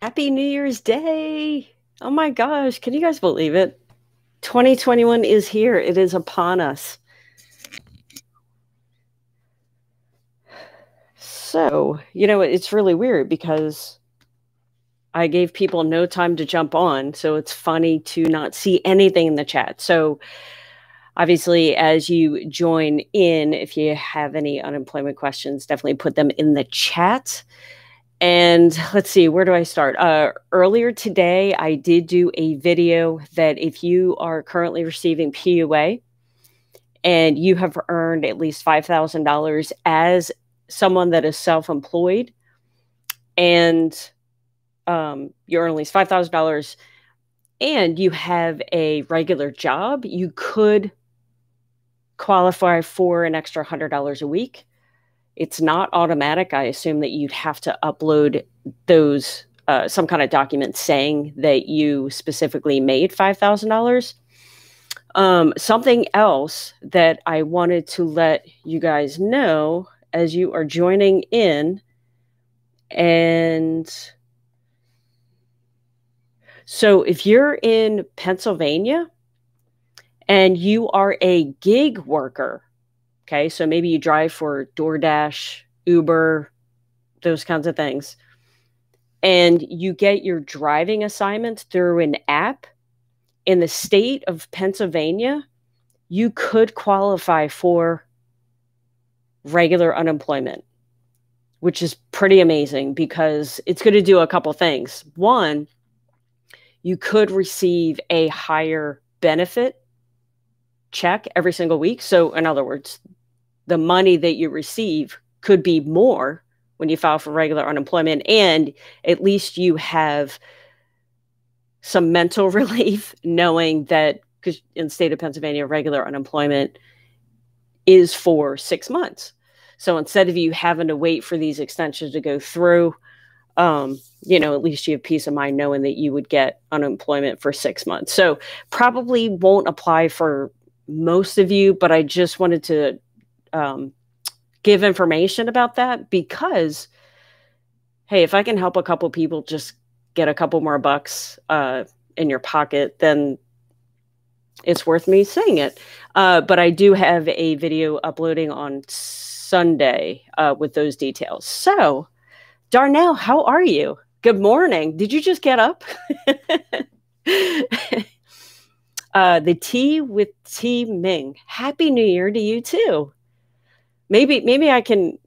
Happy New Year's Day. Oh my gosh, can you guys believe it? 2021 is here. It is upon us. So, it's really weird because I gave people no time to jump on. So it's funny to not see anything in the chat. So obviously, as you join in, if you have any unemployment questions, definitely put them in the chat. And let's see, where do I start? Earlier today, I did do a video that if you are currently receiving PUA and you have earned at least $5,000 as someone that is self-employed and you earn at least $5,000 and you have a regular job, you could qualify for an extra $100 a week. It's not automatic. I assume that you'd have to upload those some kind of document saying that you specifically made $5,000. Something else that I wanted to let you guys know as you are joining in, and so if you're in Pennsylvania and you are a gig worker, okay, so maybe you drive for DoorDash, Uber, those kinds of things, and you get your driving assignments through an app in the state of Pennsylvania, you could qualify for regular unemployment, which is pretty amazing because it's going to do a couple things. One, you could receive a higher benefit check every single week. So in other words, the money that you receive could be more when you file for regular unemployment, and at least you have some mental relief knowing that, because in the state of Pennsylvania, regular unemployment is for 6 months. So instead of you having to wait for these extensions to go through, at least you have peace of mind knowing that you would get unemployment for 6 months. So probably won't apply for most of you, but I just wanted to give information about that because, hey, if I can help a couple people just get a couple more bucks in your pocket, then it's worth me saying it. But I do have a video uploading on Sunday with those details. So, Darnell, how are you? Good morning. Did you just get up? The tea with T Ming. Happy New Year to you too. Maybe I can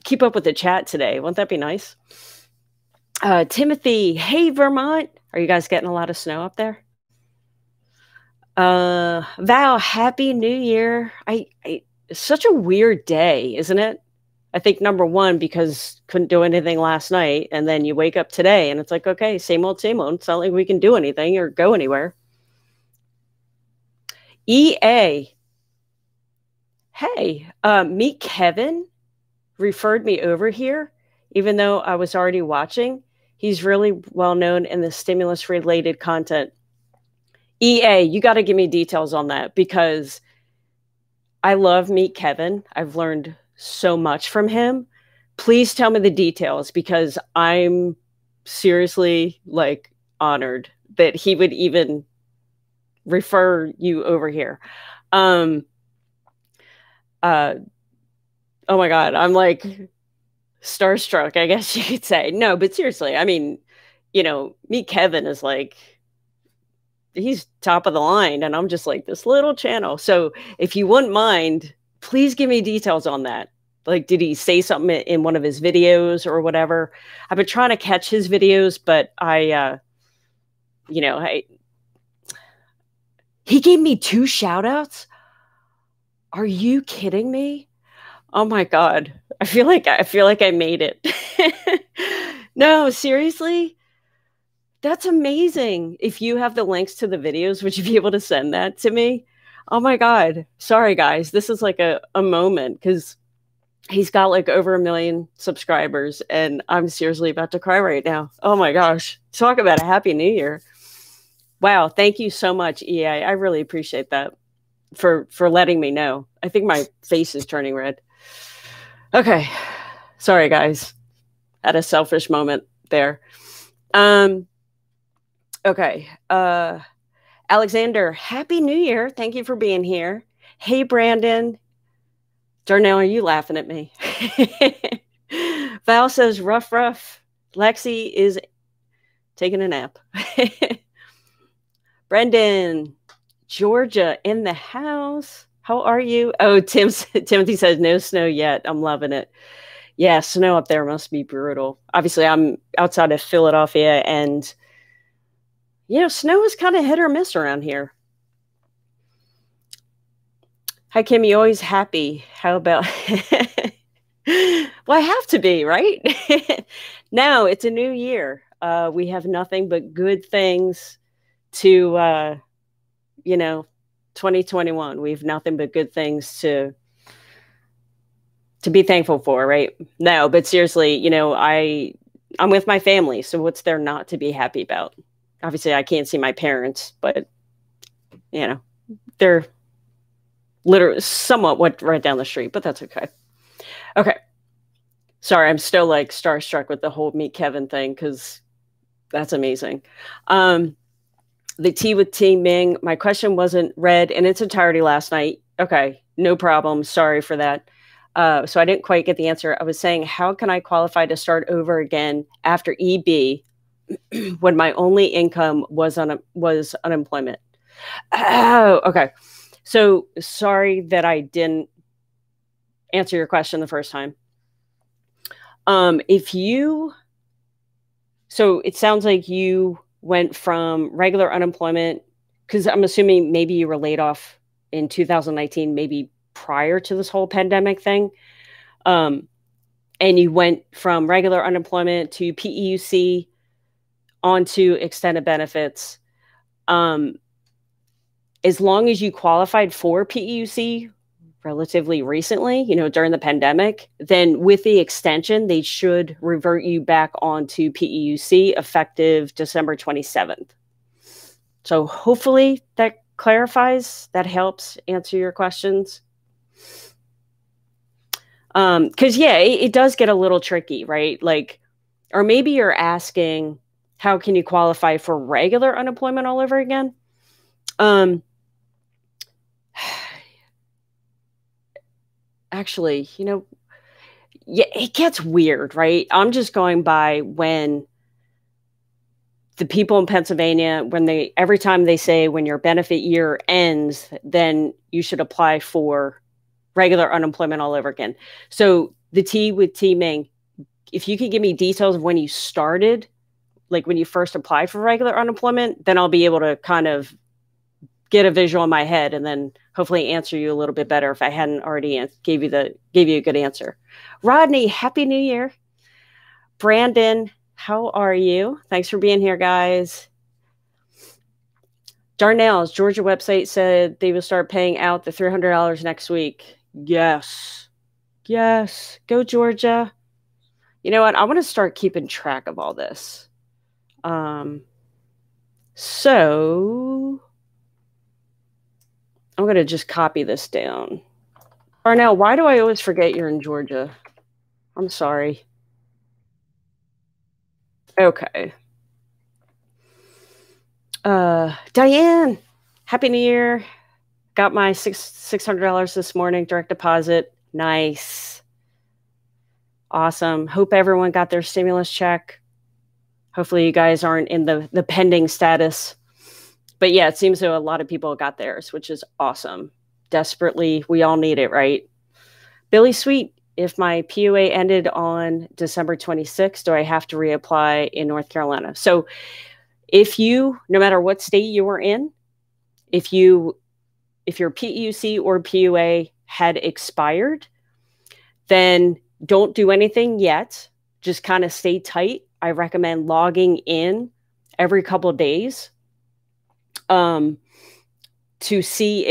keep up with the chat today. Won't that be nice? Timothy, hey Vermont. Are you guys getting a lot of snow up there? Val, happy New Year. It's such a weird day, isn't it? I think number one, because couldn't do anything last night, and then you wake up today and it's like, okay, same old, same old. It's not like we can do anything or go anywhere. EA, hey, meet Kevin referred me over here, even though I was already watching. He's really well known in the stimulus related content. EA, you got to give me details on that because I love Meet Kevin. I've learned so much from him. Please tell me the details because I'm seriously honored that he would even refer you over here. Oh my God, I'm starstruck, I guess you could say. No, but seriously, I mean, Meet Kevin is he's top of the line, and I'm just this little channel. So if you wouldn't mind, please give me details on that. Did he say something in one of his videos or whatever? I've been trying to catch his videos, but he gave me 2 shout outs. Are you kidding me? Oh my God. I feel like I made it. No, seriously? That's amazing. If you have the links to the videos, would you be able to send that to me? Oh my God. Sorry, guys. This is a moment because he's got over 1 million subscribers and I'm seriously about to cry right now. Oh my gosh. Talk about a happy new year. Wow. Thank you so much, EA. I really appreciate that for letting me know. I think my face is turning red. Okay. Sorry, guys. Had a selfish moment there. Okay. Alexander, Happy New Year. Thank you for being here. Hey, Brandon. Darnell, are you laughing at me? Val says, rough. Lexi is taking a nap. Brendan, Georgia in the house. How are you? Oh, Timothy says, no snow yet. I'm loving it. Yeah, snow up there must be brutal. Obviously, I'm outside of Philadelphia, and, snow is kind of hit or miss around here. Hi, Kim. You always happy. How about... Well, I have to be, right? No, it's a new year. We have nothing but good things to, 2021. We have nothing but good things to be thankful for, right? No, but seriously, I'm with my family. So what's there not to be happy about? Obviously, I can't see my parents, but, they're literally somewhat right down the street, but that's okay. Okay. Sorry, I'm still like starstruck with the whole Meet Kevin thing because that's amazing. The tea with T Ming. My question wasn't read in its entirety last night. Okay, no problem. Sorry for that. So I didn't quite get the answer. I was saying, how can I qualify to start over again after EB when my only income was unemployment? Oh, okay. So sorry that I didn't answer your question the first time. So it sounds like you went from regular unemployment, because I'm assuming maybe you were laid off in 2019, maybe prior to this whole pandemic thing. And you went from regular unemployment to PEUC onto extended benefits. As long as you qualified for PEUC relatively recently, during the pandemic, then with the extension, they should revert you back onto PEUC effective December 27th. So hopefully that clarifies, that helps answer your questions. Because, it does get a little tricky, right? Like, or maybe you're asking, how can you qualify for regular unemployment all over again? Actually, it gets weird, right? I'm just going by when the people in Pennsylvania, every time they say when your benefit year ends, then you should apply for regular unemployment all over again. So the T with T Ming, if you could give me details of when you started, like when you first applied for regular unemployment, then I'll be able to kind of get a visual in my head and then hopefully answer you a little bit better if I hadn't already gave you a good answer. Rodney, Happy New Year. Brandon, how are you? Thanks for being here, guys. Darnell's Georgia website said they will start paying out the $300 next week. Yes. Go Georgia. You know what? I want to start keeping track of all this. So I'm going to just copy this down. Darnell, why do I always forget you're in Georgia? I'm sorry. Okay. Diane, Happy New Year. Got my $600 this morning, direct deposit. Nice. Awesome. Hope everyone got their stimulus check. Hopefully you guys aren't in the pending status. But yeah, it seems though a lot of people got theirs, which is awesome. Desperately, we all need it, right? Billy Sweet, if my PUA ended on December 26th, do I have to reapply in North Carolina? So no matter what state you were in, if your PEUC or PUA had expired, then don't do anything yet. Just kind of stay tight. I recommend logging in every couple of days to see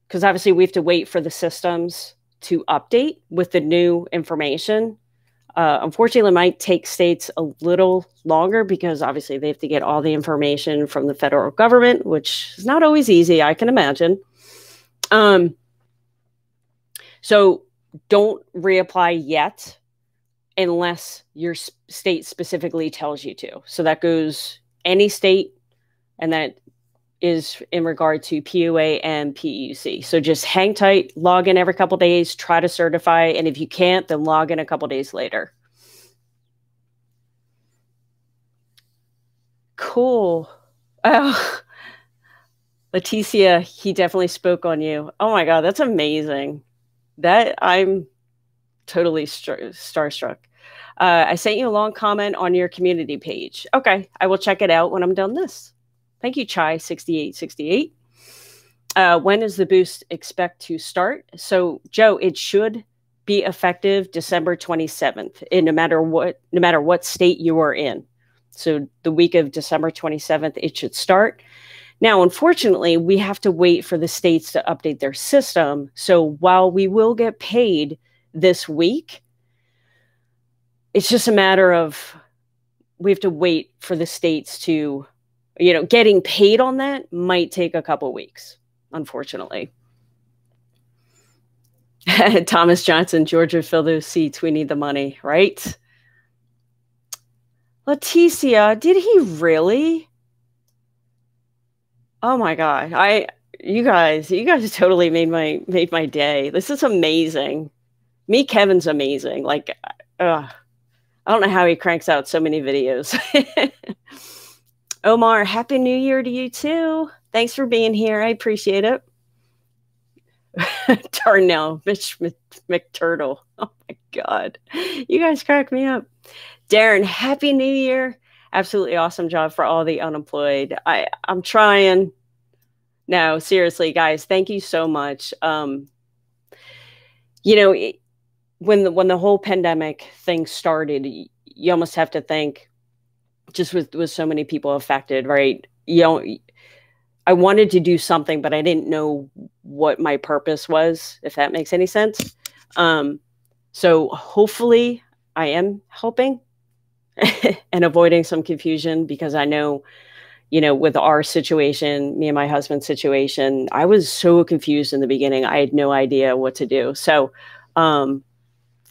because obviously we have to wait for the systems to update with the new information. Unfortunately, it might take states a little longer because obviously they have to get all the information from the federal government, which is not always easy, I can imagine. So don't reapply yet. unless your state specifically tells you to. So that goes any state, and that is in regard to PUA and PEUC. So just hang tight, log in every couple of days, try to certify, and if you can't, then log in a couple of days later. Cool. Oh, Leticia, he definitely spoke on you. Oh my God, that's amazing. That I'm totally starstruck. I sent you a long comment on your community page. Okay, I will check it out when I'm done this. Thank you, Chai6868. When does the boost expect to start? So, Joe, it should be effective December 27th, no matter what state you are in. So the week of December 27th, it should start. Now, unfortunately, we have to wait for the states to update their system. So while we will get paid this week, it's just a matter of we have to wait for the states to, getting paid on that might take a couple weeks, unfortunately. Thomas Johnson, Georgia, fill those seats. We need the money, right? Leticia, did he really? Oh my God. You guys totally made my day. This is amazing. Kevin's amazing. Like, I don't know how he cranks out so many videos. Omar, Happy New Year to you too. Thanks for being here. I appreciate it. Darnell, Mitch McTurtle. Oh my God. You guys crack me up. Darren, Happy New Year. Absolutely awesome job for all the unemployed. I'm trying. No, seriously, guys, thank you so much. When the whole pandemic thing started, you almost have to think, just with so many people affected, right? I wanted to do something, but I didn't know what my purpose was, if that makes any sense. So hopefully I am helping and avoiding some confusion, because I know, with our situation, me and my husband's situation, I was so confused in the beginning. I had no idea what to do. So, and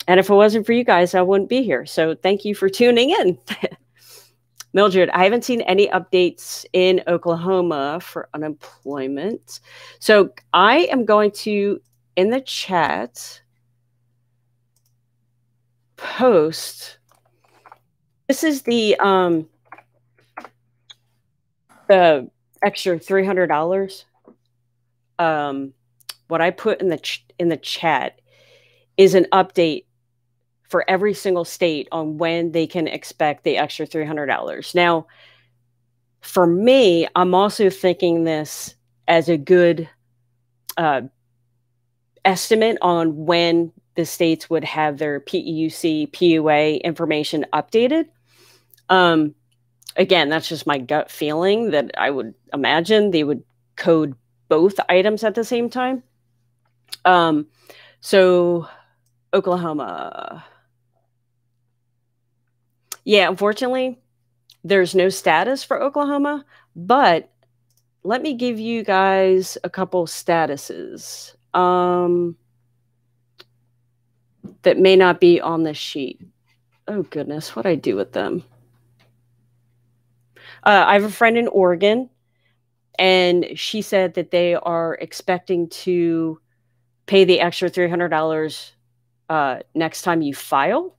if it wasn't for you guys, I wouldn't be here. So thank you for tuning in. Mildred, I haven't seen any updates in Oklahoma for unemployment. So I am going to, in the chat, post. This is the extra $300. What I put in the chat is an update for every single state on when they can expect the extra $300. Now, for me, I'm also thinking this as a good estimate on when the states would have their PEUC, PUA information updated. Again, that's just my gut feeling that I would imagine they would code both items at the same time. So Oklahoma. Yeah, unfortunately, there's no status for Oklahoma, but let me give you guys a couple statuses that may not be on the sheet. Oh, goodness, what'd I do with them? I have a friend in Oregon, and she said that they are expecting to pay the extra $300 next time you file.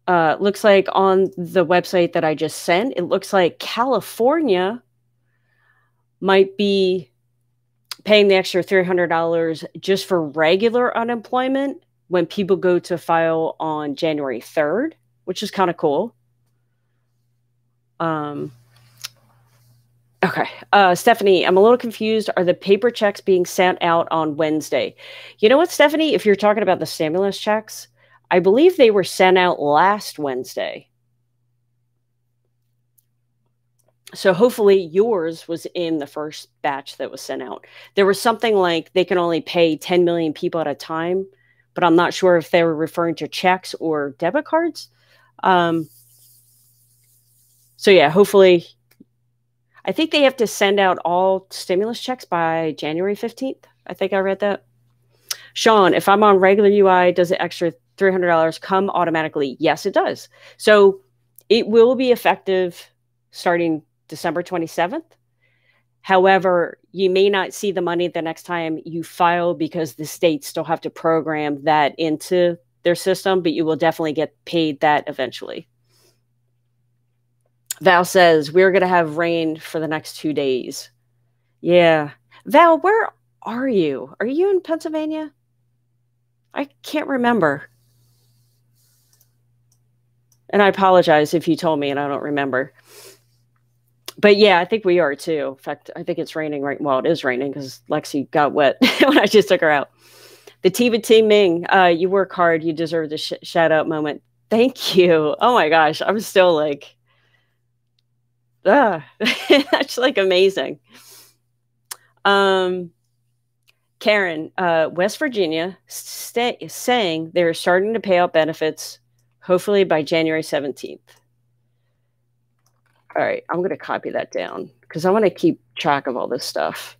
Looks like on the website that I just sent, it looks like California might be paying the extra $300 just for regular unemployment when people go to file on January 3rd, which is kind of cool. Okay. Stephanie, I'm a little confused. Are the paper checks being sent out on Wednesday? You know what, Stephanie? If you're talking about the stimulus checks, I believe they were sent out last Wednesday. So hopefully yours was in the first batch that was sent out. There was something like they can only pay 10 million people at a time, but I'm not sure if they were referring to checks or debit cards. So yeah, hopefully, I think they have to send out all stimulus checks by January 15th. I think I read that. Sean, if I'm on regular UI, does the extra $300 come automatically? Yes, it does. So it will be effective starting December 27th. However, you may not see the money the next time you file because the states still have to program that into their system, but you will definitely get paid that eventually. Val says, we're going to have rain for the next 2 days. Yeah. Val, where are you? Are you in Pennsylvania? I can't remember. And I apologize if you told me and I don't remember. But yeah, I think we are too. In fact, I think it's raining right. Well, it is raining because Lexi got wet when I just took her out. The Tiva T Ming, you work hard. You deserve the shout out moment. Thank you. Oh my gosh. I'm still like, that's like amazing. Karen, West Virginia saying they're starting to pay out benefits, hopefully by January 17th. All right, I'm going to copy that down because I want to keep track of all this stuff.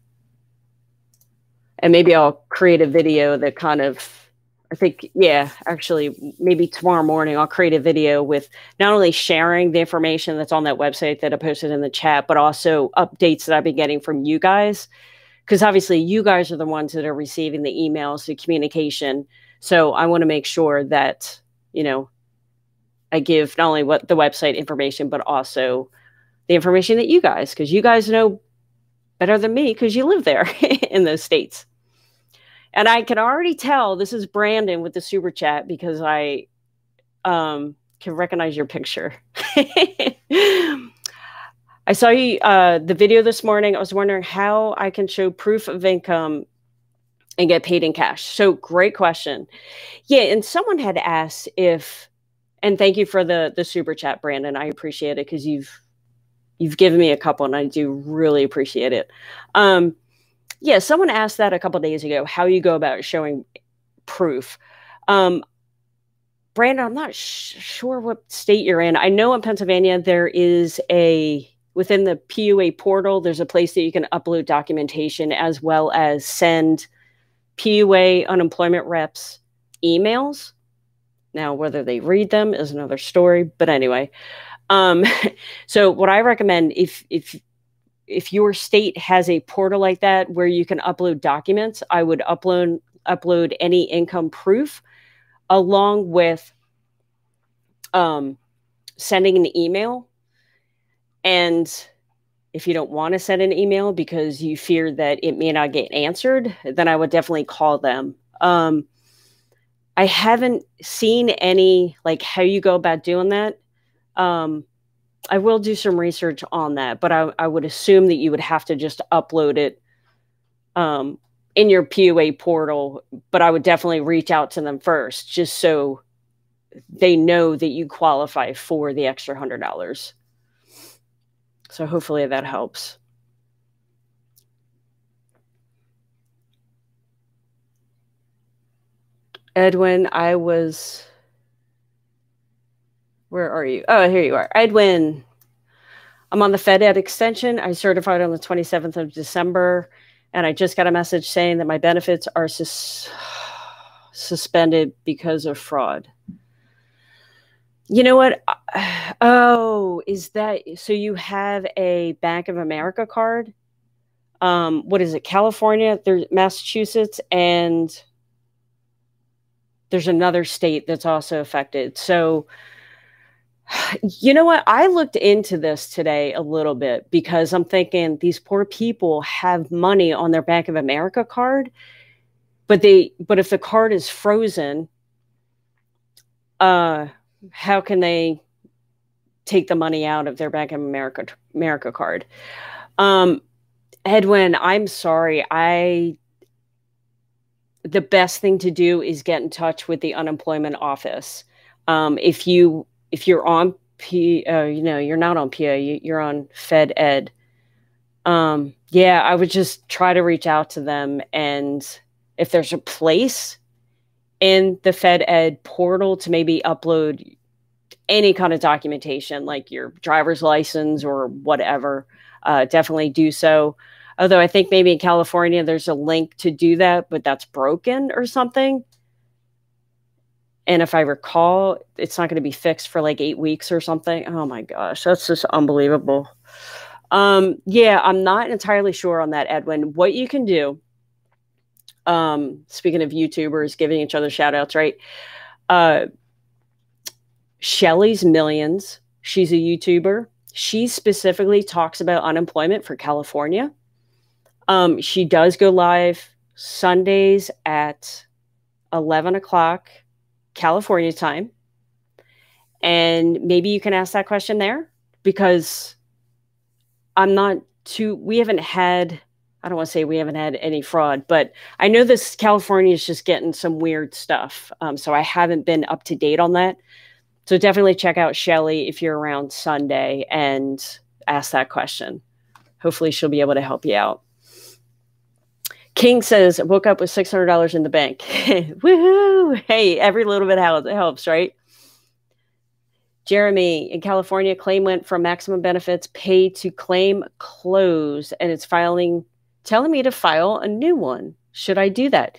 And maybe I'll create a video that kind of, I think, yeah, actually, maybe tomorrow morning I'll create a video with not only sharing the information that's on that website that I posted in the chat, but also updates that I've been getting from you guys. Because obviously you guys are the ones that are receiving the emails, the communication. So I want to make sure that, you know, I give not only what the website information, but also the information that you guys, because you guys know better than me because you live there in those states. And I can already tell this is Brandon with the super chat because I can recognize your picture. I saw you the video this morning. I was wondering how I can show proof of income and get paid in cash. So great question. Yeah, and someone had asked if, and thank you for the super chat, Brandon. I appreciate it because you've given me a couple and I do really appreciate it. Yeah, someone asked that a couple days ago, how you go about showing proof. Brandon, I'm not sure what state you're in. I know in Pennsylvania there is within the PUA portal, there's a place that you can upload documentation as well as send PUA unemployment reps emails. Now, whether they read them is another story, but anyway. So what I recommend, if your state has a portal like that where you can upload documents, I would upload any income proof along with sending an email. And if you don't want to send an email because you fear that it may not get answered, then I would definitely call them. I haven't seen any, like how you go about doing that. I will do some research on that, but I would assume that you would have to just upload it in your PUA portal, but I would definitely reach out to them first, just so they know that you qualify for the extra $100. So hopefully that helps. Edwin, where are you? Oh, here you are. Edwin, I'm on the Fed Ed extension. I certified on the 27th of December, and I just got a message saying that my benefits are suspended because of fraud. You know what? Oh, is that so? You have a Bank of America card? What is it? California, there's Massachusetts, and there's another state that's also affected. So, you know what? I looked into this today a little bit because I'm thinking these poor people have money on their Bank of America card, but if the card is frozen, how can they take the money out of their Bank of America card? Edwin, I'm sorry. The best thing to do is get in touch with the unemployment office. If you're on you're not on PA, you're on Fed Ed. Yeah, I would just try to reach out to them, and if there's a place in the Fed Ed portal to maybe upload any kind of documentation, like your driver's license or whatever, definitely do so. Although I think maybe in California there's a link to do that, but that's broken or something. And if I recall, it's not going to be fixed for like 8 weeks or something. Oh my gosh, that's just unbelievable. Yeah, I'm not entirely sure on that, Edwin. What you can do, speaking of YouTubers giving each other shout outs, right? Shelly's Millions, she's a YouTuber. She specifically talks about unemployment for California. She does go live Sundays at 11 o'clock California time. And maybe you can ask that question there, because we haven't had, I don't want to say we haven't had any fraud, but I know this California is just getting some weird stuff. So I haven't been up to date on that. So definitely check out Shelly if you're around Sunday and ask that question. Hopefully she'll be able to help you out. King says, I woke up with $600 in the bank. Woohoo! Hey, every little bit helps, right? Jeremy, in California, claim went from maximum benefits paid to claim closed, and it's telling me to file a new one. Should I do that?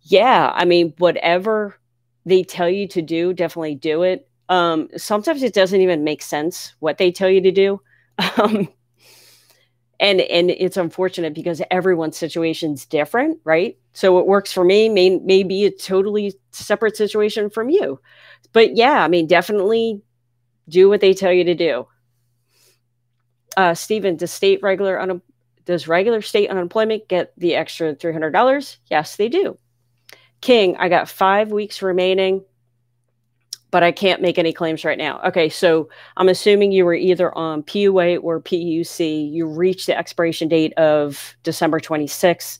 Yeah, I mean, whatever they tell you to do, definitely do it. Sometimes it doesn't even make sense what they tell you to do. And it's unfortunate because everyone's situation's different, right? So what works for me may be a totally separate situation from you. But yeah, I mean, definitely do what they tell you to do. Stephen, does regular state unemployment get the extra $300? Yes, they do. King, I got 5 weeks remaining, but I can't make any claims right now. Okay, so I'm assuming you were either on PUA or PEUC. You reached the expiration date of December 26th.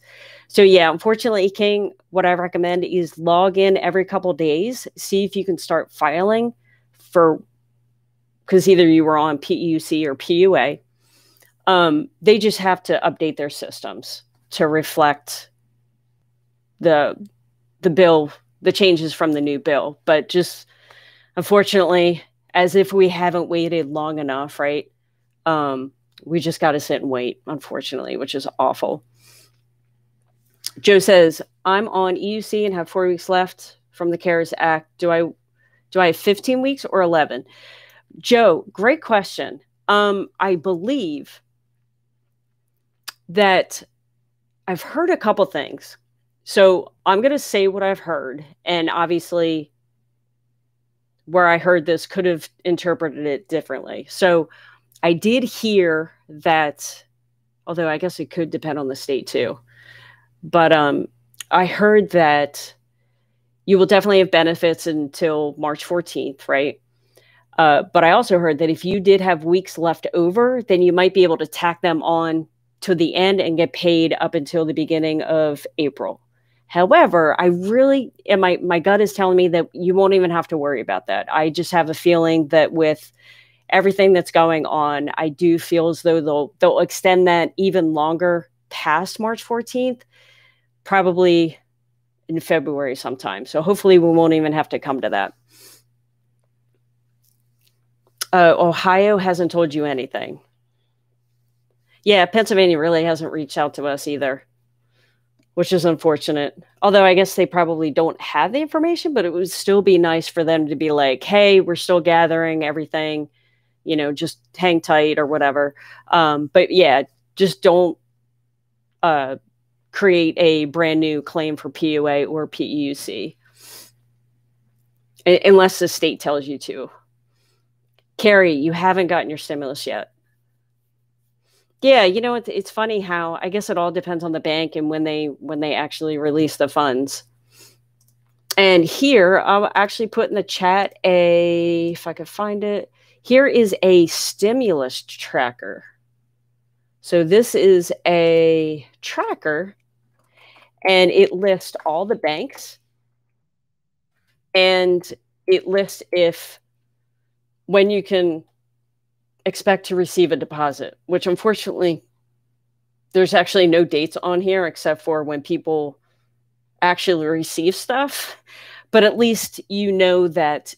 So yeah, unfortunately, King, what I recommend is log in every couple of days, see if you can start filing because either you were on PEUC or PUA. They just have to update their systems to reflect the bill, the changes from the new bill. But just unfortunately, as if we haven't waited long enough, right? We just got to sit and wait, unfortunately, which is awful. Joe says, I'm on EUC and have 4 weeks left from the CARES Act. Do I have 15 weeks or 11? Joe, great question. I believe that I've heard a couple things. So I'm going to say what I've heard. And obviously, where I heard this could have interpreted it differently. So I did hear that, although I guess it could depend on the state too. But I heard that you will definitely have benefits until March 14th, right? But I also heard that if you did have weeks left over, then you might be able to tack them on to the end and get paid up until the beginning of April. However, I really, and my gut is telling me that you won't even have to worry about that. I just have a feeling that with everything that's going on, I do feel as though they'll extend that even longer past March 14th, probably in February sometime. So hopefully we won't even have to come to that. Ohio hasn't told you anything. Yeah, Pennsylvania really hasn't reached out to us either, which is unfortunate. Although I guess they probably don't have the information, but it would still be nice for them to be like, hey, we're still gathering everything, just hang tight or whatever. But yeah, just don't create a brand new claim for PUA or PEUC unless the state tells you to. Carrie, you haven't gotten your stimulus yet. Yeah, it's funny how I guess it all depends on the bank and when they actually release the funds. And here, I'll actually put in the chat if I could find it. Here is a stimulus tracker. So this is a tracker, and it lists all the banks, and it lists when you can expect to receive a deposit, which unfortunately there's actually no dates on here except for when people actually receive stuff. But at least that,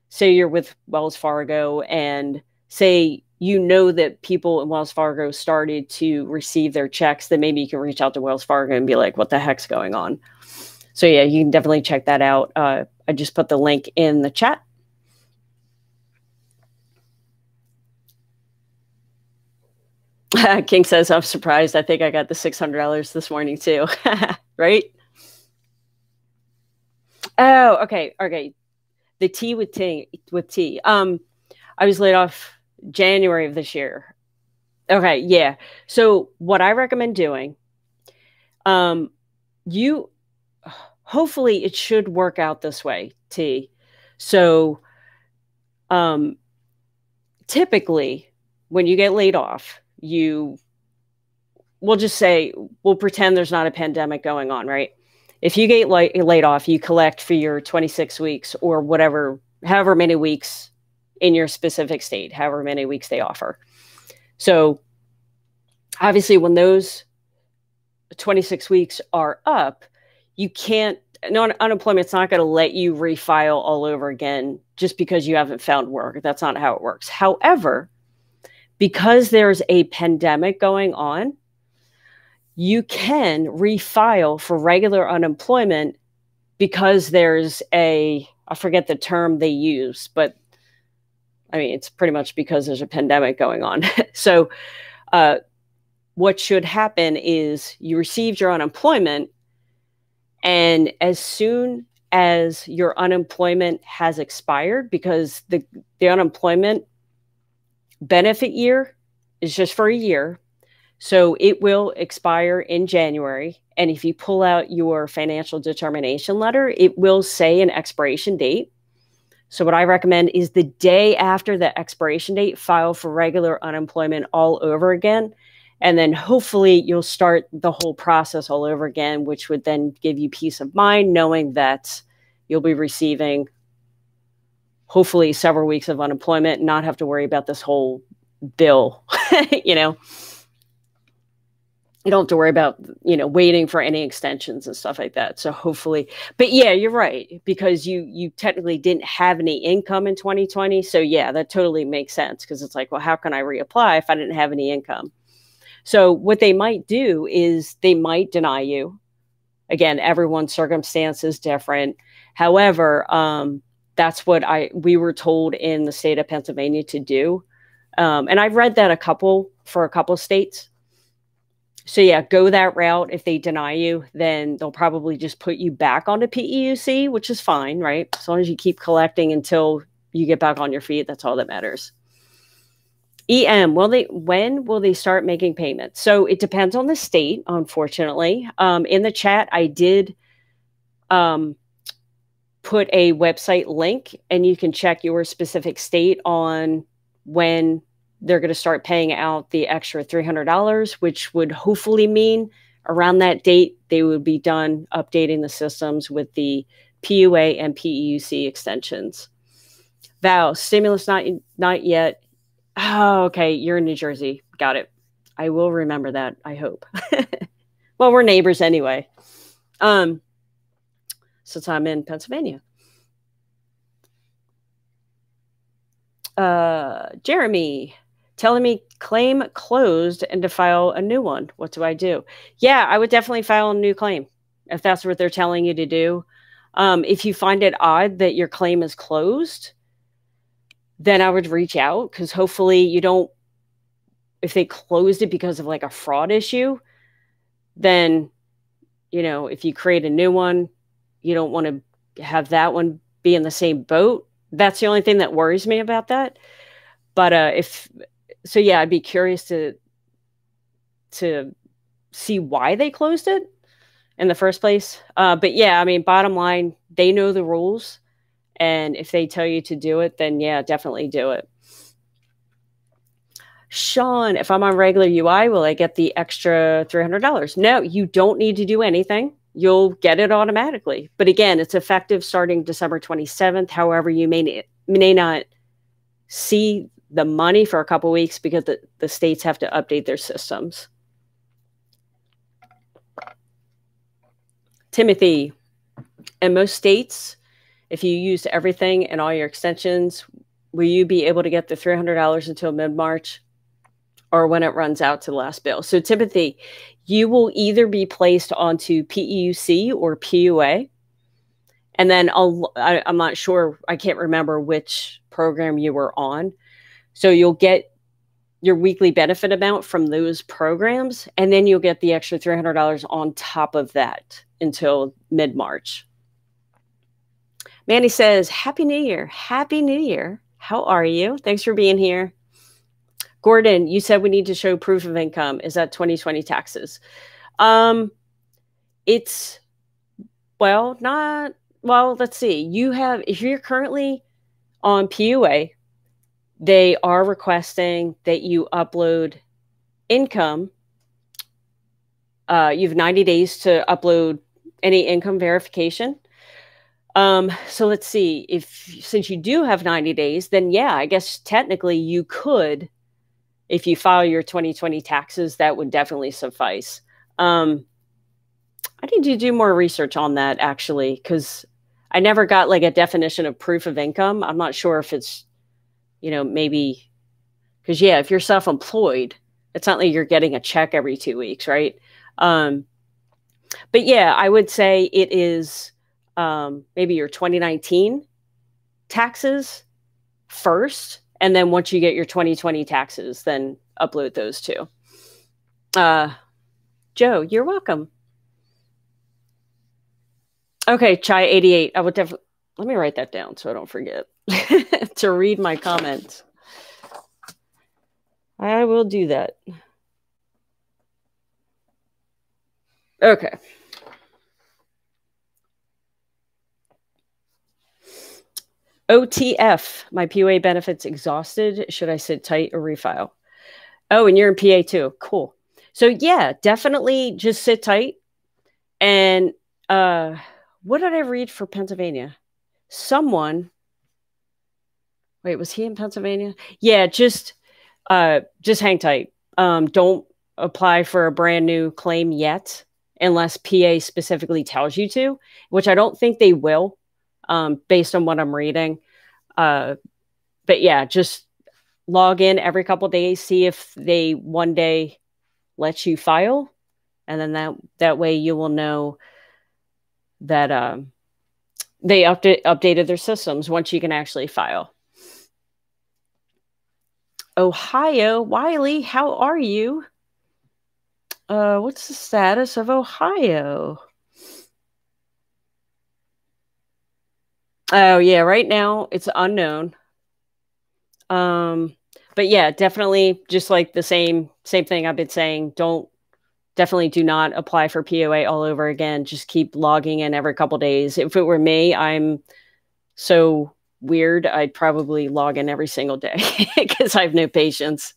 say you're with Wells Fargo and say that people in Wells Fargo started to receive their checks, then maybe you can reach out to Wells Fargo and be like, what the heck's going on? So yeah, you can definitely check that out. I I just put the link in the chat. King says, I'm surprised. I think I got the $600 this morning too. Right? Oh, okay. Okay. The T with T. I was laid off January of this year. Okay. Yeah. So what I recommend doing, you hopefully it should work out this way, T. So typically when you get laid off, we'll just say, we'll pretend there's not a pandemic going on, right? If you get laid off, you collect for your 26 weeks or whatever, however many weeks in your specific state, however many weeks they offer. So obviously when those 26 weeks are up, you can't, unemployment's not going to let you refile all over again just because you haven't found work. That's not how it works. However, because there's a pandemic going on, you can refile for regular unemployment because there's I forget the term they use, but I mean, it's pretty much because there's a pandemic going on. So what should happen is you received your unemployment, and as soon as your unemployment has expired, because the unemployment benefit year is just for a year, so it will expire in January. And if you pull out your financial determination letter, it will say an expiration date. So what I recommend is the day after the expiration date, file for regular unemployment all over again. And then hopefully you'll start the whole process all over again, which would then give you peace of mind knowing that you'll be receiving hopefully several weeks of unemployment and not have to worry about this whole bill. You don't have to worry about, waiting for any extensions and stuff like that. So hopefully, but yeah, you're right, because you technically didn't have any income in 2020. So yeah, that totally makes sense, because it's like, well, how can I reapply if I didn't have any income? So what they might do is they might deny you. Again, everyone's circumstance is different. However, that's what we were told in the state of Pennsylvania to do. And I've read that for a couple of states. So yeah, go that route. If they deny you, then they'll probably just put you back onto PEUC, which is fine, right? As long as you keep collecting until you get back on your feet, that's all that matters. EM, when will they start making payments? So it depends on the state, unfortunately. In the chat, I did put a website link, and you can check your specific state on when they're going to start paying out the extra $300, which would hopefully mean around that date, they would be done updating the systems with the PUA and PEUC extensions. Val, stimulus not yet. Oh, okay. You're in New Jersey. Got it. I will remember that, I hope. Well, we're neighbors anyway. Since I'm in Pennsylvania. Jeremy telling me claim closed and to file a new one. What do I do? Yeah, I would definitely file a new claim if that's what they're telling you to do. If you find it odd that your claim is closed, then I would reach out, because hopefully you don't, if they closed it because of like a fraud issue, then, if you create a new one, you don't want to have that one be in the same boat. That's the only thing that worries me about that. But yeah, I'd be curious to see why they closed it in the first place. But yeah, I mean, bottom line, they know the rules. And if they tell you to do it, then yeah, definitely do it. Sean, if I'm on regular UI, will I get the extra $300? No, you don't need to do anything. You'll get it automatically. But again, it's effective starting December 27th. However, you may not see the money for a couple of weeks because the states have to update their systems. Timothy, in most states, if you used everything and all your extensions, will you be able to get the $300 until mid-March or when it runs out to the last bill? So Timothy, you will either be placed onto PEUC or PUA. And then I'm not sure, I can't remember which program you were on. So you'll get your weekly benefit amount from those programs, and then you'll get the extra $300 on top of that until mid-March. Manny says, Happy New Year. Happy New Year. How are you? Thanks for being here. Gordon, you said we need to show proof of income. Is that 2020 taxes? It's, well, not, well, let's see. You have, if you're currently on PUA, they are requesting that you upload income. You have 90 days to upload any income verification. So let's see, since you do have 90 days, then yeah, I guess technically you could, if you file your 2020 taxes, that would definitely suffice. I need to do more research on that, actually, because I never got like a definition of proof of income. I'm not sure if it's, maybe, because yeah, if you're self-employed, it's not like you're getting a check every 2 weeks, right? But yeah, I would say it is maybe your 2019 taxes first, and then once you get your 2020 taxes, then upload those too. Joe, you're welcome. Okay, Chai 88. I would definitely, let me write that down so I don't forget to read my comments. I will do that. Okay. OTF, my PUA benefits exhausted. Should I sit tight or refile? Oh, and you're in PA too. Cool. So yeah, definitely just sit tight. And what did I read for Pennsylvania? Wait, was he in Pennsylvania? Yeah, just hang tight. Don't apply for a brand new claim yet unless PA specifically tells you to, which I don't think they will, based on what I'm reading. But yeah, just log in every couple of days, see if they one day let you file, and then that way you will know that they updated their systems once you can actually file. Ohio, Wiley, how are you? What's the status of Ohio? Oh yeah, right now it's unknown. But yeah, definitely just like the same thing I've been saying. Definitely do not apply for POA all over again. Just keep logging in every couple days. If it were me, I'm so weird, I'd probably log in every single day because I have no patience.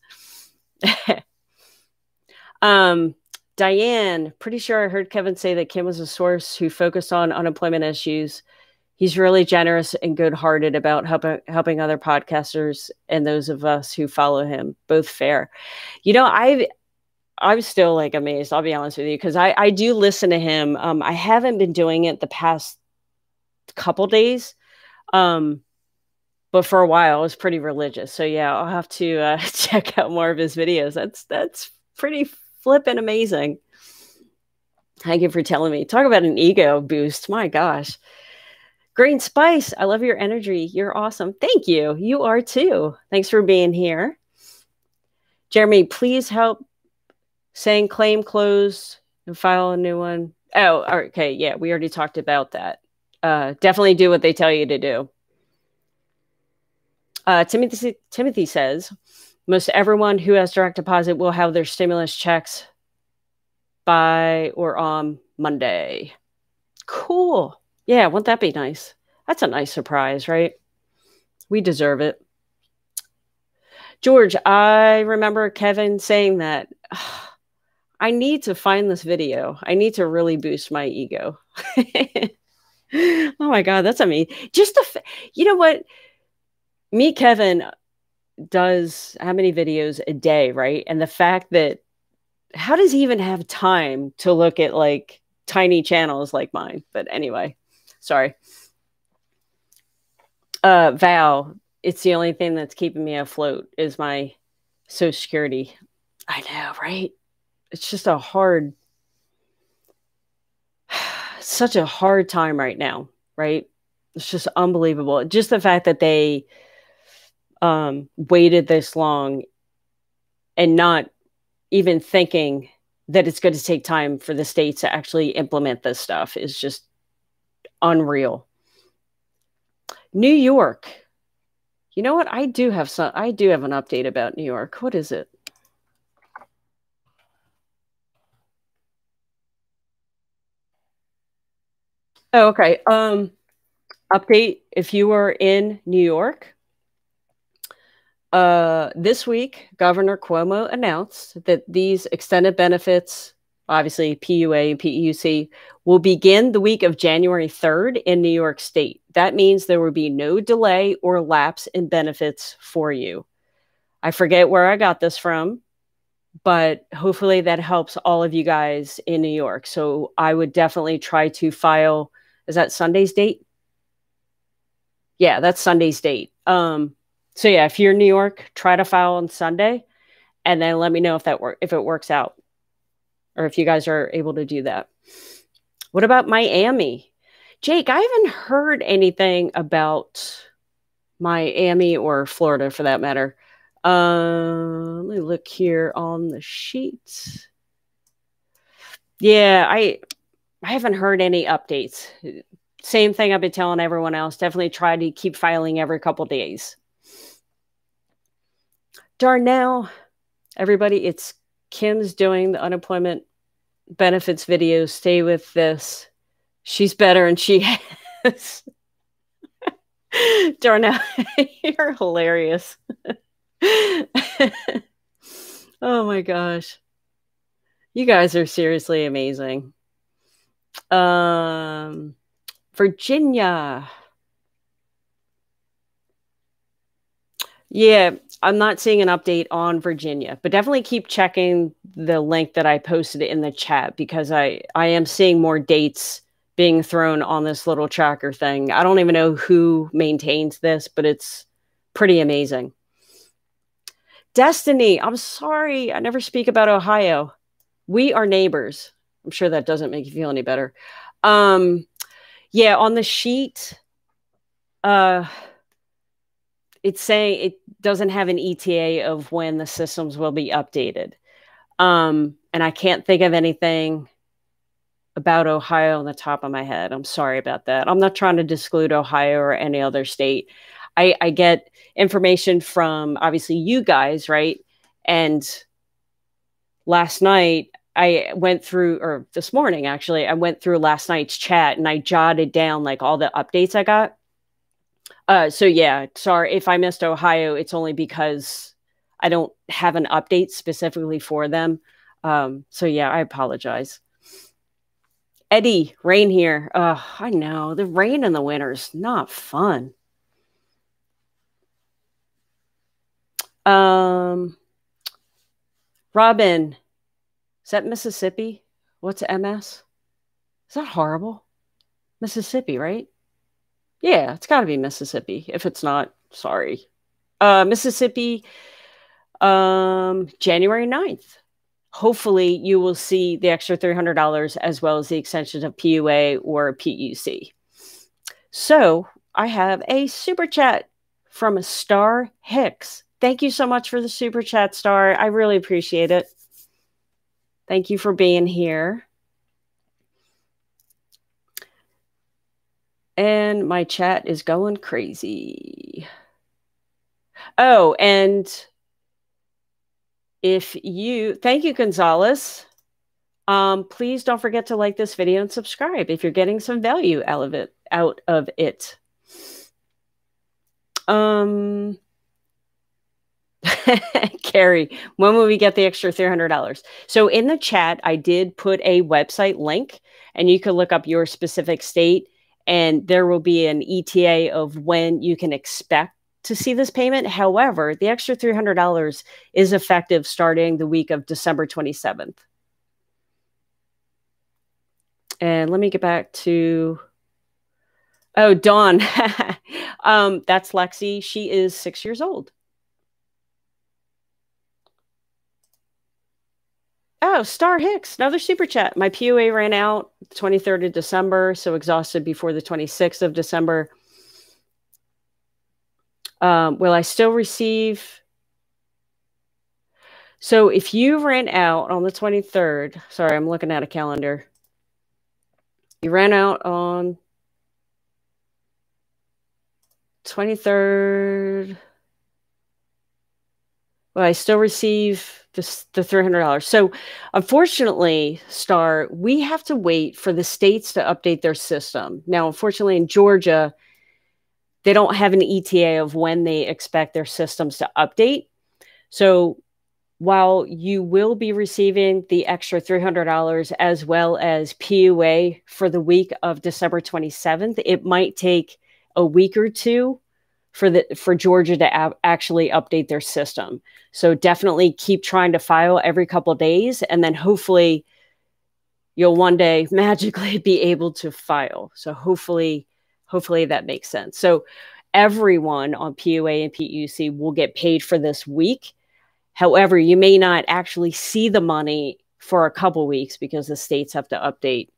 Diane, pretty sure I heard Kevin say that Kim was a source who focused on unemployment issues. He's really generous and good-hearted about helping other podcasters and those of us who follow him. Both fair. I'm still like amazed, I'll be honest with you, because I do listen to him. I haven't been doing it the past couple days. But for a while, I was pretty religious. So yeah, I'll have to check out more of his videos. That's pretty flippin' amazing. Thank you for telling me. Talk about an ego boost. My gosh. Green Spice, I love your energy. You're awesome. Thank you. You are too. Thanks for being here. Jeremy, please help saying claim closed and file a new one. Oh, okay. Yeah, we already talked about that. Definitely do what they tell you to do. Timothy says, most everyone who has direct deposit will have their stimulus checks by or on Monday. Cool. Yeah, wouldn't that be nice? That's a nice surprise, right? We deserve it. George, I remember Kevin saying that I need to find this video. I need to really boost my ego. Oh my God, that's amazing. You know what? Me, Kevin does how many videos a day, right? And the fact that how does he even have time to look at like tiny channels like mine? But anyway, sorry. Val, it's the only thing that's keeping me afloat is my Social Security. I know, right? It's just such a hard time right now, right? It's just unbelievable. Just the fact that they waited this long and not even thinking that it's going to take time for the states to actually implement this stuff is just unreal. New York. You know what? I do have an update about New York. What is it? Oh, okay. Update if you were in New York. This week, Governor Cuomo announced that these extended benefits, obviously PUA and PEUC, will begin the week of January 3rd in New York State. That means there will be no delay or lapse in benefits for you. I forget where I got this from, but hopefully that helps all of you guys in New York. So I would definitely try to file. Is that Sunday's date? Yeah, that's Sunday's date. So yeah, if you're in New York, try to file on Sunday, and then let me know if it works out, or if you guys are able to do that. What about Miami? Jake, I haven't heard anything about Miami or Florida for that matter. Let me look here on the sheets. Yeah, I haven't heard any updates. Same thing I've been telling everyone else. Definitely try to keep filing every couple days. Darnell, everybody, it's Kim's doing the unemployment benefits video. Stay with this. She's better and she has. Darnell, you're hilarious. Oh my gosh. You guys are seriously amazing. Virginia. Yeah, I'm not seeing an update on Virginia, but definitely keep checking the link that I posted in the chat, because I am seeing more dates being thrown on this little tracker thing. I don't even know who maintains this, but it's pretty amazing. Destiny, I'm sorry, I never speak about Ohio. We are neighbors. I'm sure that doesn't make you feel any better. Yeah, on the sheet, it's saying it doesn't have an ETA of when the systems will be updated. And I can't think of anything about Ohio on the top of my head. I'm sorry about that. I'm not trying to disclude Ohio or any other state. I get information from obviously you guys, right? And last night I went through, or this morning actually, I went through last night's chat and I jotted down like all the updates I got. So yeah, sorry if I missed Ohio. It's only because I don't have an update specifically for them. So yeah, I apologize. Eddie, rain here. I know the rain in the winter is not fun. Robin, is that Mississippi? What's MS? Is that horrible? Mississippi, right? Yeah, it's got to be Mississippi. If it's not, sorry. Mississippi, January 9th. Hopefully you will see the extra $300 as well as the extension of PUA or PEUC. So I have a super chat from a Star Hicks. Thank you so much for the super chat, Star. I really appreciate it. Thank you for being here. And my chat is going crazy. Oh, and thank you, Gonzalez. Please don't forget to like this video and subscribe if you're getting some value out of it. Carrie, when will we get the extra $300? So in the chat, I did put a website link, and you can look up your specific state, and there will be an ETA of when you can expect to see this payment. However, the extra $300 is effective starting the week of December 27th. And let me get back to, oh, Dawn. That's Lexi. She is 6 years old. Oh, Star Hicks, another super chat. My PUA ran out the 23rd of December, so exhausted before the 26th of December. Will I still receive? So if you ran out on the 23rd, sorry, I'm looking at a calendar. You ran out on 23rd. Well, I still receive the $300. So unfortunately, Star, we have to wait for the states to update their system. Now, unfortunately, in Georgia, they don't have an ETA of when they expect their systems to update. So while you will be receiving the extra $300 as well as PUA for the week of December 27th, it might take a week or two for Georgia to actually update their system. So definitely keep trying to file every couple of days, and then hopefully you'll one day magically be able to file. So hopefully that makes sense. So everyone on PUA and PEUC will get paid for this week. However, you may not actually see the money for a couple weeks because the states have to update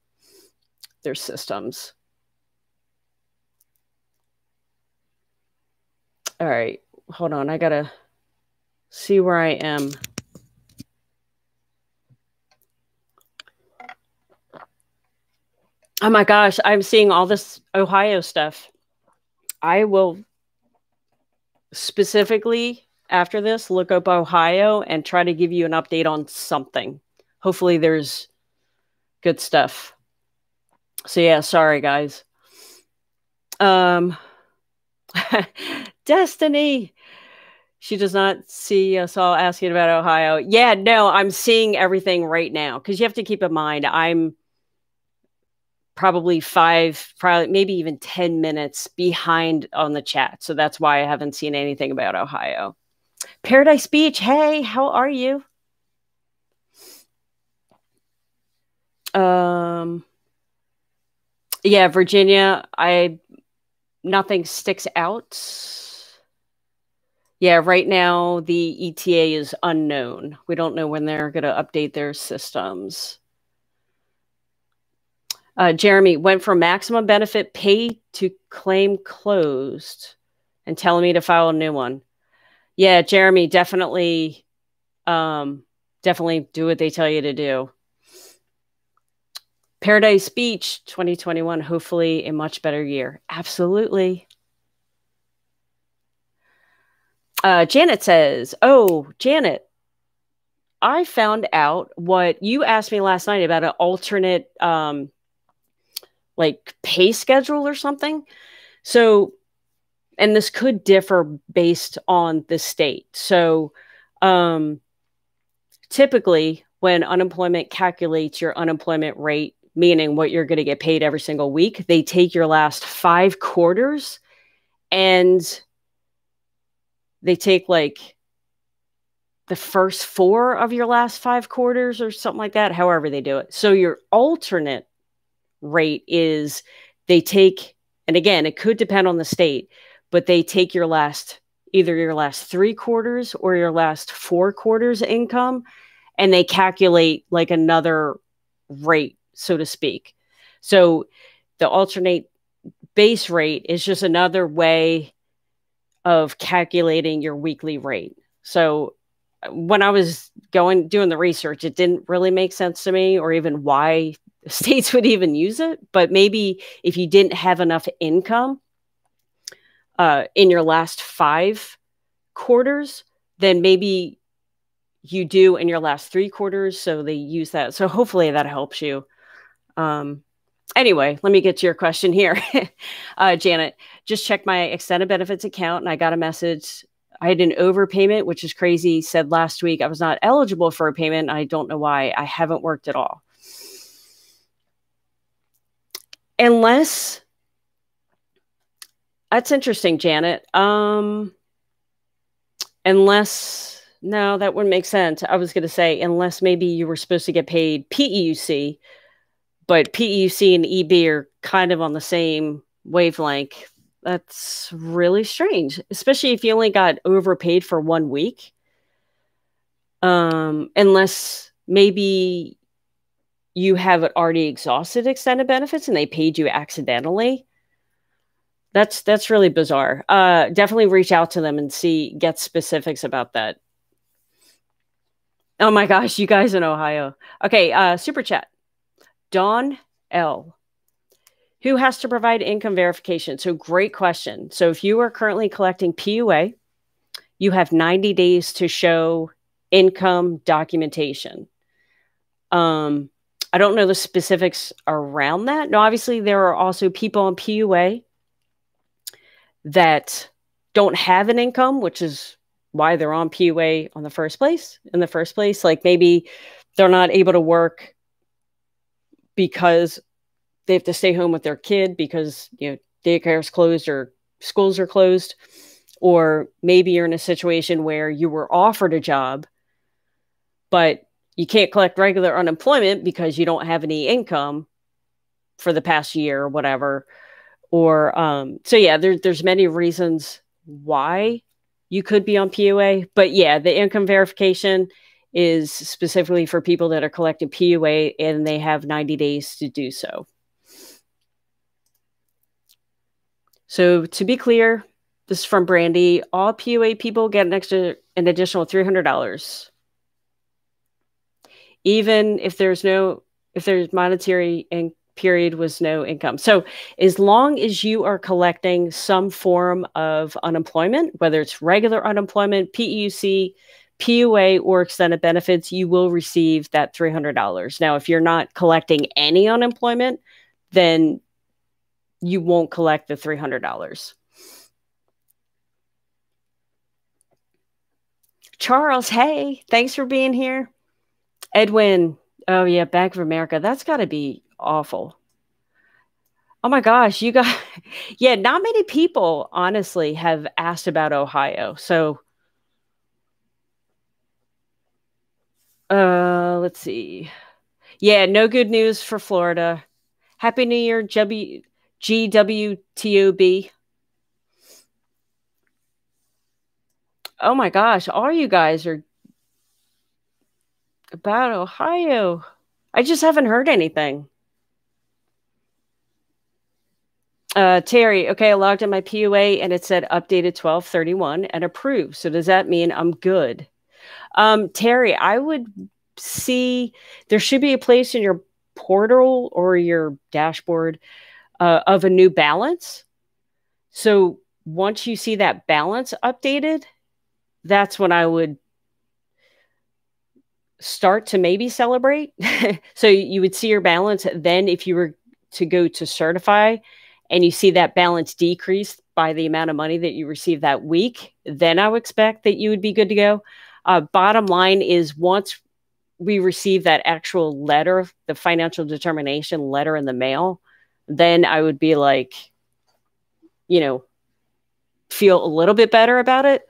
their systems. All right, hold on. I got to see where I am. Oh my gosh, I'm seeing all this Ohio stuff. I will specifically after this look up Ohio and try to give you an update on something. Hopefully there's good stuff. So yeah, sorry guys. Destiny. She does not see us all asking about Ohio. Yeah, no, I'm seeing everything right now because you have to keep in mind I'm probably maybe even 10 minutes behind on the chat. So that's why I haven't seen anything about Ohio. Paradise Beach, hey, how are you? Yeah, Virginia, nothing sticks out. Yeah, right now the ETA is unknown. We don't know when they're going to update their systems. Jeremy went from maximum benefit pay to claim closed and telling me to file a new one. Yeah, Jeremy, definitely do what they tell you to do. Paradise Beach 2021, hopefully a much better year. Absolutely. Janet says, oh, Janet, I found out what you asked me last night about an alternate like pay schedule or something. So, and this could differ based on the state. So, typically when unemployment calculates your unemployment rate, meaning what you're going to get paid every single week, they take your last 5 quarters and they take like the first 4 of your last 5 quarters or something like that, however they do it. So your alternate rate is they take, and again, it could depend on the state, but they take either your last 3 quarters or your last 4 quarters income, and they calculate like another rate, so to speak. So the alternate base rate is just another way of calculating your weekly rate. So when I was doing the research, it didn't really make sense to me or even why states would even use it. But maybe if you didn't have enough income in your last 5 quarters, then maybe you do in your last 3 quarters. So they use that. So hopefully that helps you. Anyway, let me get to your question here. Janet, just checked my extended benefits account and I got a message. I had an overpayment, which is crazy. Said last week I was not eligible for a payment. I don't know why. I haven't worked at all. Unless, that's interesting, Janet. Unless, no, that wouldn't make sense. I was going to say, unless maybe you were supposed to get paid PEUC, but PEUC and EB are kind of on the same wavelength. That's really strange, especially if you only got overpaid for 1 week. Unless maybe you have already exhausted extended benefits and they paid you accidentally. That's really bizarre. Definitely reach out to them and get specifics about that. Oh my gosh, you guys in Ohio. Okay, super chat. Dawn L. Who has to provide income verification? So great question. So if you are currently collecting PUA, you have 90 days to show income documentation. I don't know the specifics around that. Now, obviously, there are also people on PUA that don't have an income, which is why they're on PUA in the first place. Like maybe they're not able to work because they have to stay home with their kid because daycare is closed or schools are closed. Or maybe you're in a situation where you were offered a job, but you can't collect regular unemployment because you don't have any income for the past year or whatever. Or so yeah, there's many reasons why you could be on PUA. But yeah, the income verification is specifically for people that are collecting PUA and they have 90 days to do so. So to be clear, this is from Brandy. All PUA people get an additional $300. Even if there's monetary period was no income. So as long as you are collecting some form of unemployment, whether it's regular unemployment, PEUC, PUA, or extended benefits, you will receive that $300. Now, if you're not collecting any unemployment, then you won't collect the $300. Charles, hey, thanks for being here. Edwin, oh yeah, Bank of America. That's got to be awful. Oh my gosh, you got, yeah, not many people honestly have asked about Ohio. So, let's see. Yeah, no good news for Florida. Happy New Year, GWTOB. Oh my gosh, all you guys are about Ohio. I just haven't heard anything. Terry, okay, I logged in my PUA and it said updated 12/31 and approved. So does that mean I'm good? Terry, I would see there should be a place in your portal or your dashboard of a new balance. So once you see that balance updated, that's when I would start to maybe celebrate. So you would see your balance. Then if you were to go to certify and you see that balance decrease by the amount of money that you received that week, then I would expect that you would be good to go. Bottom line is once we receive that actual letter, the financial determination letter in the mail, then I would be like, feel a little bit better about it.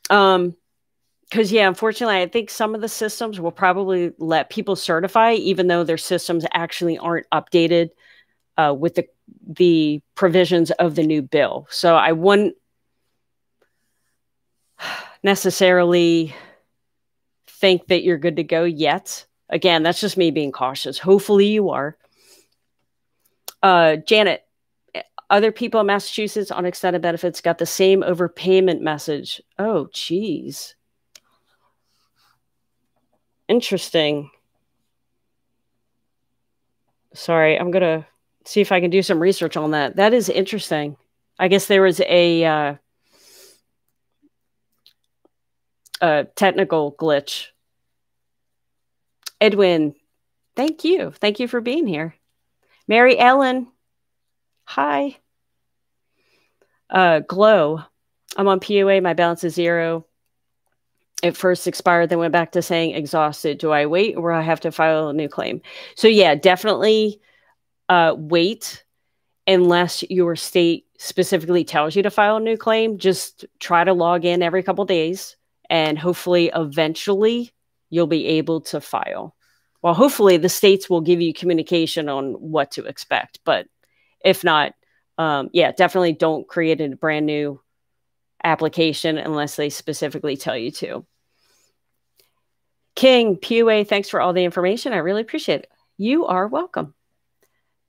Because yeah, unfortunately, I think some of the systems will probably let people certify, even though their systems actually aren't updated with the provisions of the new bill. So I wouldn't necessarily think that you're good to go yet. Again, that's just me being cautious. Hopefully you are. Janet, other people in Massachusetts on extended benefits got the same overpayment message. Oh, geez. Interesting. Sorry, I'm going to see if I can do some research on that. That is interesting. I guess there was a technical glitch. Edwin, thank you. Thank you for being here. Mary Ellen, hi. Glow, I'm on PUA. My balance is 0. It first expired, then went back to saying exhausted. Do I wait or I have to file a new claim? So yeah, definitely wait unless your state specifically tells you to file a new claim. Just try to log in every couple of days and hopefully eventually you'll be able to file. Well, hopefully the states will give you communication on what to expect. But if not, yeah, definitely don't create a brand new application unless they specifically tell you to. King, PUA, thanks for all the information. I really appreciate it. You are welcome.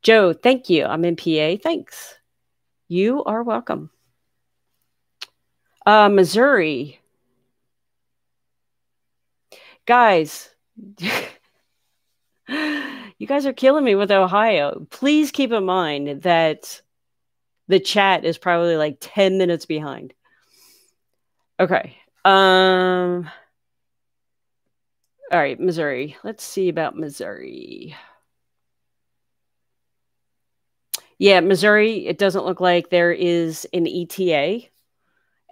Joe, thank you. I'm in PA. Thanks. You are welcome. Missouri. Guys, you guys are killing me with Ohio. Please keep in mind that the chat is probably like 10 minutes behind. Okay. All right, Missouri. Let's see about Missouri. Yeah, Missouri, it doesn't look like there is an ETA.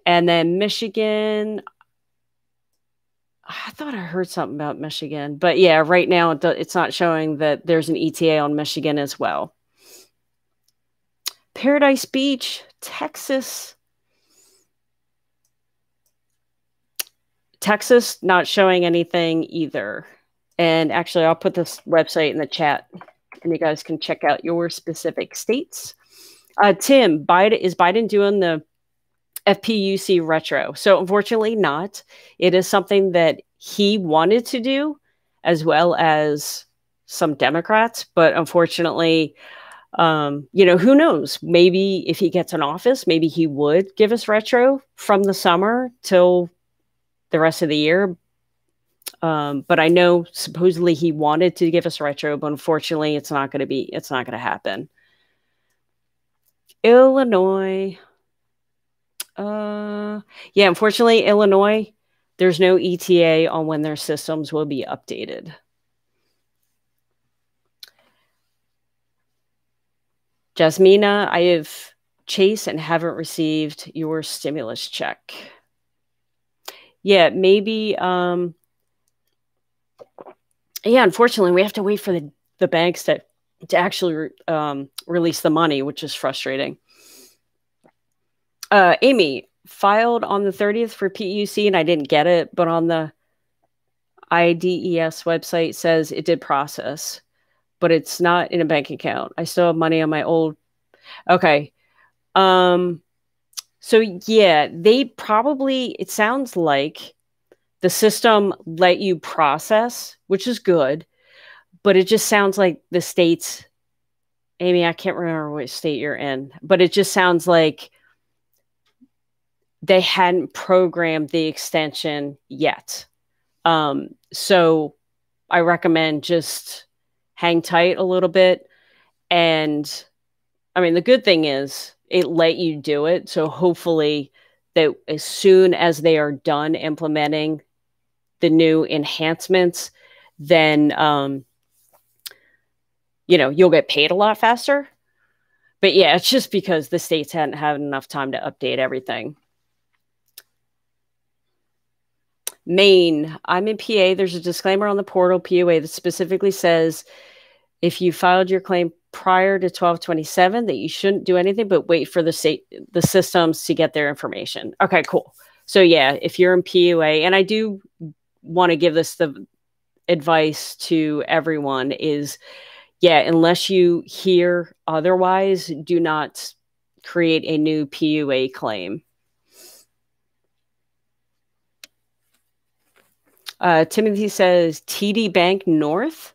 And then Michigan, I thought I heard something about Michigan. But yeah, right now it's not showing that there's an ETA on Michigan as well. Paradise Beach, Texas. Texas, not showing anything either. And actually, I'll put this website in the chat, and you guys can check out your specific states. Tim, is Biden doing the FPUC retro? So unfortunately not. It is something that he wanted to do, as well as some Democrats. But unfortunately, who knows? Maybe if he gets in office, maybe he would give us retro from the summer till the rest of the year. But I know supposedly he wanted to give us retro, but unfortunately it's not going to happen. Illinois. Yeah, unfortunately, Illinois, there's no ETA on when their systems will be updated. Jasmina, I have Chase and haven't received your stimulus check. Yeah, maybe. Yeah, unfortunately, we have to wait for the banks to actually release the money, which is frustrating. Amy, filed on the 30th for PEUC and I didn't get it, but on the IDES website says it did process, but it's not in a bank account. I still have money on my old. Okay. So yeah, they probably, it sounds like the system let you process, which is good, but it just sounds like the states, Amy, I can't remember what state you're in, but it just sounds like they hadn't programmed the extension yet. So I recommend just hang tight a little bit. And I mean, the good thing is it let you do it. So hopefully that as soon as they are done implementing the new enhancements, then, you'll get paid a lot faster. But yeah, it's just because the states hadn't had enough time to update everything. Maine, I'm in PA. There's a disclaimer on the portal POA that specifically says if you filed your claim prior to 12/27 that you shouldn't do anything but wait for the systems to get their information. Okay, cool. So yeah, if you're in POA, and I do want to give this the advice to everyone is, yeah, unless you hear otherwise, do not create a new PUA claim. Timothy says TD Bank North.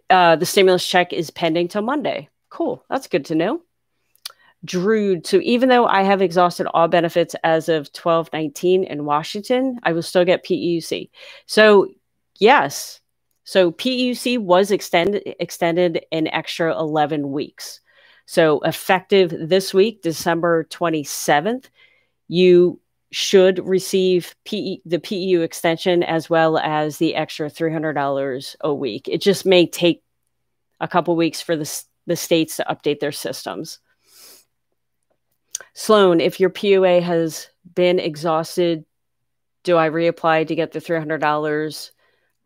The stimulus check is pending till Monday. Cool. That's good to know. Drew, so even though I have exhausted all benefits as of 12/19 in Washington, I will still get PEUC. So yes. So PEUC was extended an extra 11 weeks. So effective this week, December 27th, you should receive the PEU extension as well as the extra $300 a week. It just may take a couple weeks for the states to update their systems. Sloan, if your PUA has been exhausted, do I reapply to get the $300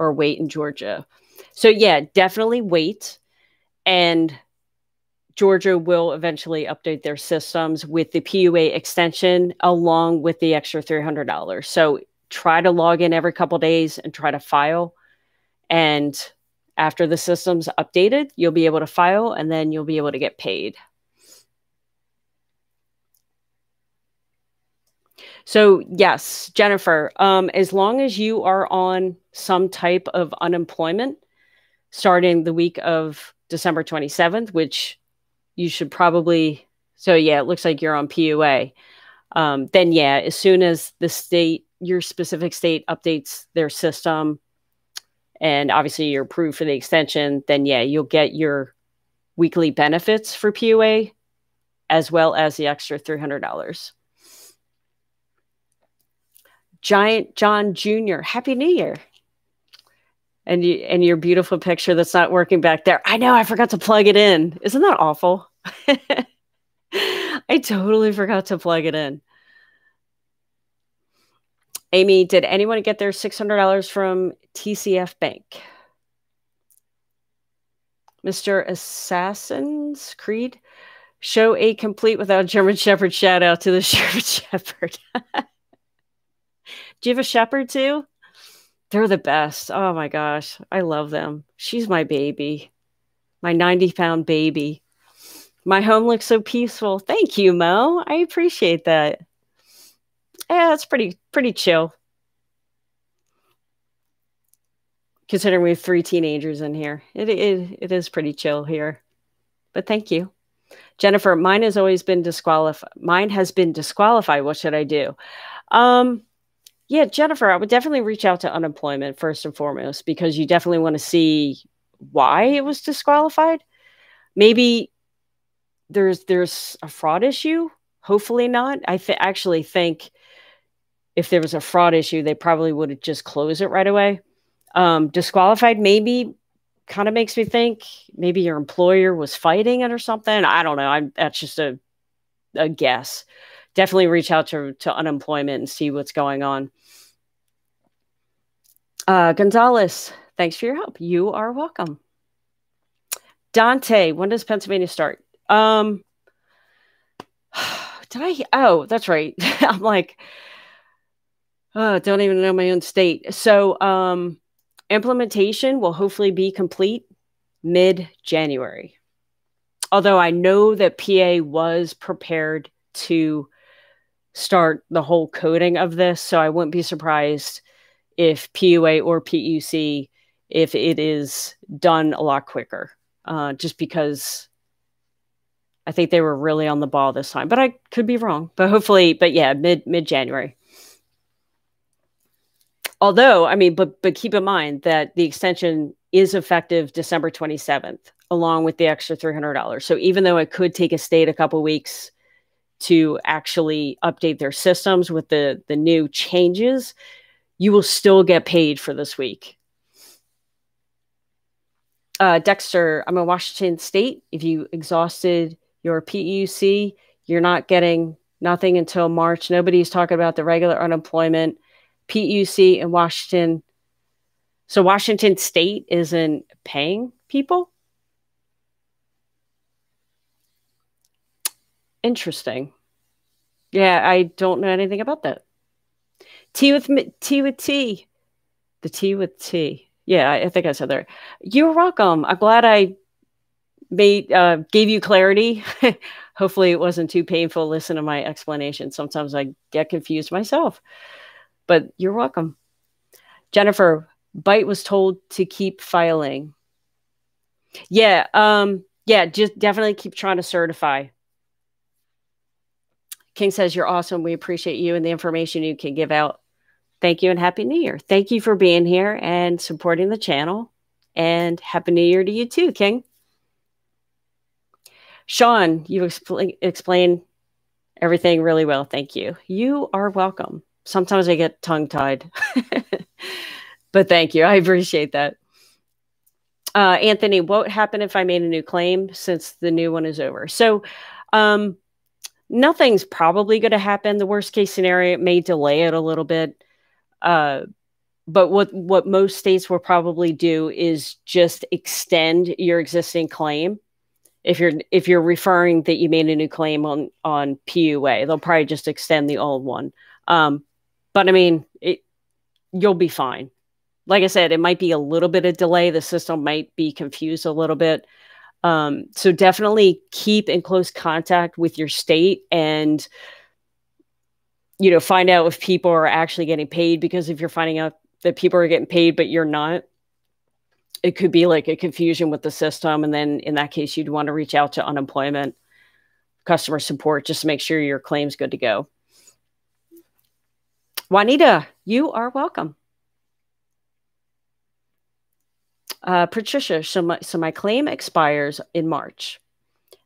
or wait in Georgia? So yeah, definitely wait. And Georgia will eventually update their systems with the PUA extension along with the extra $300. So try to log in every couple of days and try to file. And after the system's updated, you'll be able to file and then you'll be able to get paid. So yes, Jennifer, as long as you are on some type of unemployment starting the week of December 27th, which you should probably, so yeah, it looks like you're on PUA. Then yeah, as soon as the state, your specific state updates their system, and obviously you're approved for the extension, then yeah, you'll get your weekly benefits for PUA as well as the extra $300. Giant John Jr., Happy New Year. And your beautiful picture that's not working back there. I know, I forgot to plug it in. Isn't that awful? I totally forgot to plug it in. Amy, did anyone get their $600 from TCF Bank? Mr. Assassin's Creed, show a complete without German Shepherd. Shout out to the German Shepherd. Do you have a Shepherd too? They're the best. Oh my gosh. I love them. She's my baby. My 90-pound baby. My home looks so peaceful. Thank you, Mo. I appreciate that. Yeah, it's pretty chill. Considering we have 3 teenagers in here. It is pretty chill here. But thank you. Jennifer, mine has been disqualified. What should I do? Yeah, Jennifer, I would definitely reach out to unemployment first and foremost, because you definitely want to see why it was disqualified. Maybe there's a fraud issue. Hopefully not. I actually think if there was a fraud issue, they probably would have just closed it right away. Disqualified maybe kind of makes me think maybe your employer was fighting it or something. I don't know. That's just a guess. Definitely reach out to unemployment and see what's going on. Gonzalez, thanks for your help. You are welcome. Dante, when does Pennsylvania start? Oh, that's right. I'm like, don't even know my own state. So, implementation will hopefully be complete mid-January. Although I know that PA was prepared to start the whole coding of this, so I wouldn't be surprised if PUA or PEUC, if it is done a lot quicker, just because I think they were really on the ball this time. But I could be wrong. But hopefully, but yeah, mid-January. Although, I mean, but keep in mind that the extension is effective December 27th, along with the extra $300. So even though it could take a state a couple weeks to actually update their systems with the new changes, you will still get paid for this week. Dexter, I'm in Washington State. If you exhausted your PEUC, you're not getting nothing until March. Nobody's talking about the regular unemployment. PEUC in Washington. So Washington State isn't paying people? Interesting. Yeah, I don't know anything about that. Tea with tea. The tea with tea. Yeah, I think I said that. You're welcome. I'm glad I gave you clarity. Hopefully it wasn't too painful to listen to my explanation. Sometimes I get confused myself. But you're welcome. Jennifer, Byte was told to keep filing. Yeah, just definitely keep trying to certify. King says, you're awesome. We appreciate you and the information you can give out. Thank you and Happy New Year. Thank you for being here and supporting the channel. And Happy New Year to you too, King. Sean, you explained everything really well. Thank you. You are welcome. Sometimes I get tongue-tied. But thank you. I appreciate that. Anthony, what would happen if I made a new claim since the new one is over? So nothing's probably going to happen. The worst case scenario, it may delay it a little bit. But what most states will probably do is just extend your existing claim. If you're referring that you made a new claim on PUA, they'll probably just extend the old one. But I mean, you'll be fine. Like I said, it might be a little bit of delay. The system might be confused a little bit. So definitely keep in close contact with your state and, find out if people are actually getting paid, because if you're finding out that people are getting paid, but you're not, it could be like a confusion with the system. And then in that case, you'd want to reach out to unemployment customer support just to make sure your claim's good to go. Juanita, you are welcome. Patricia, so my claim expires in March.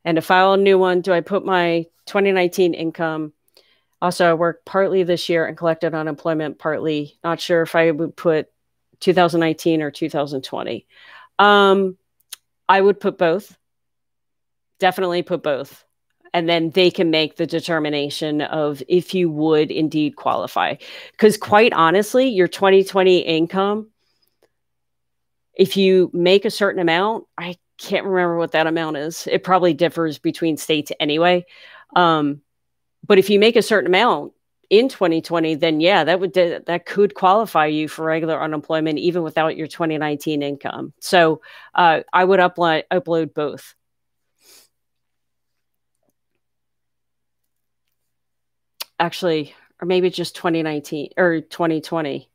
And to file a new one, do I put my 2019 income? Also, I worked partly this year and collected unemployment partly. Not sure if I would put 2019 or 2020. I would put both. Definitely put both. And then they can make the determination of if you would indeed qualify. Because quite honestly, your 2020 income, if you make a certain amount, I can't remember what that amount is. It probably differs between states anyway. But if you make a certain amount in 2020, then yeah, that could qualify you for regular unemployment even without your 2019 income. So I would upload both. Actually, or maybe just 2019 or 2020.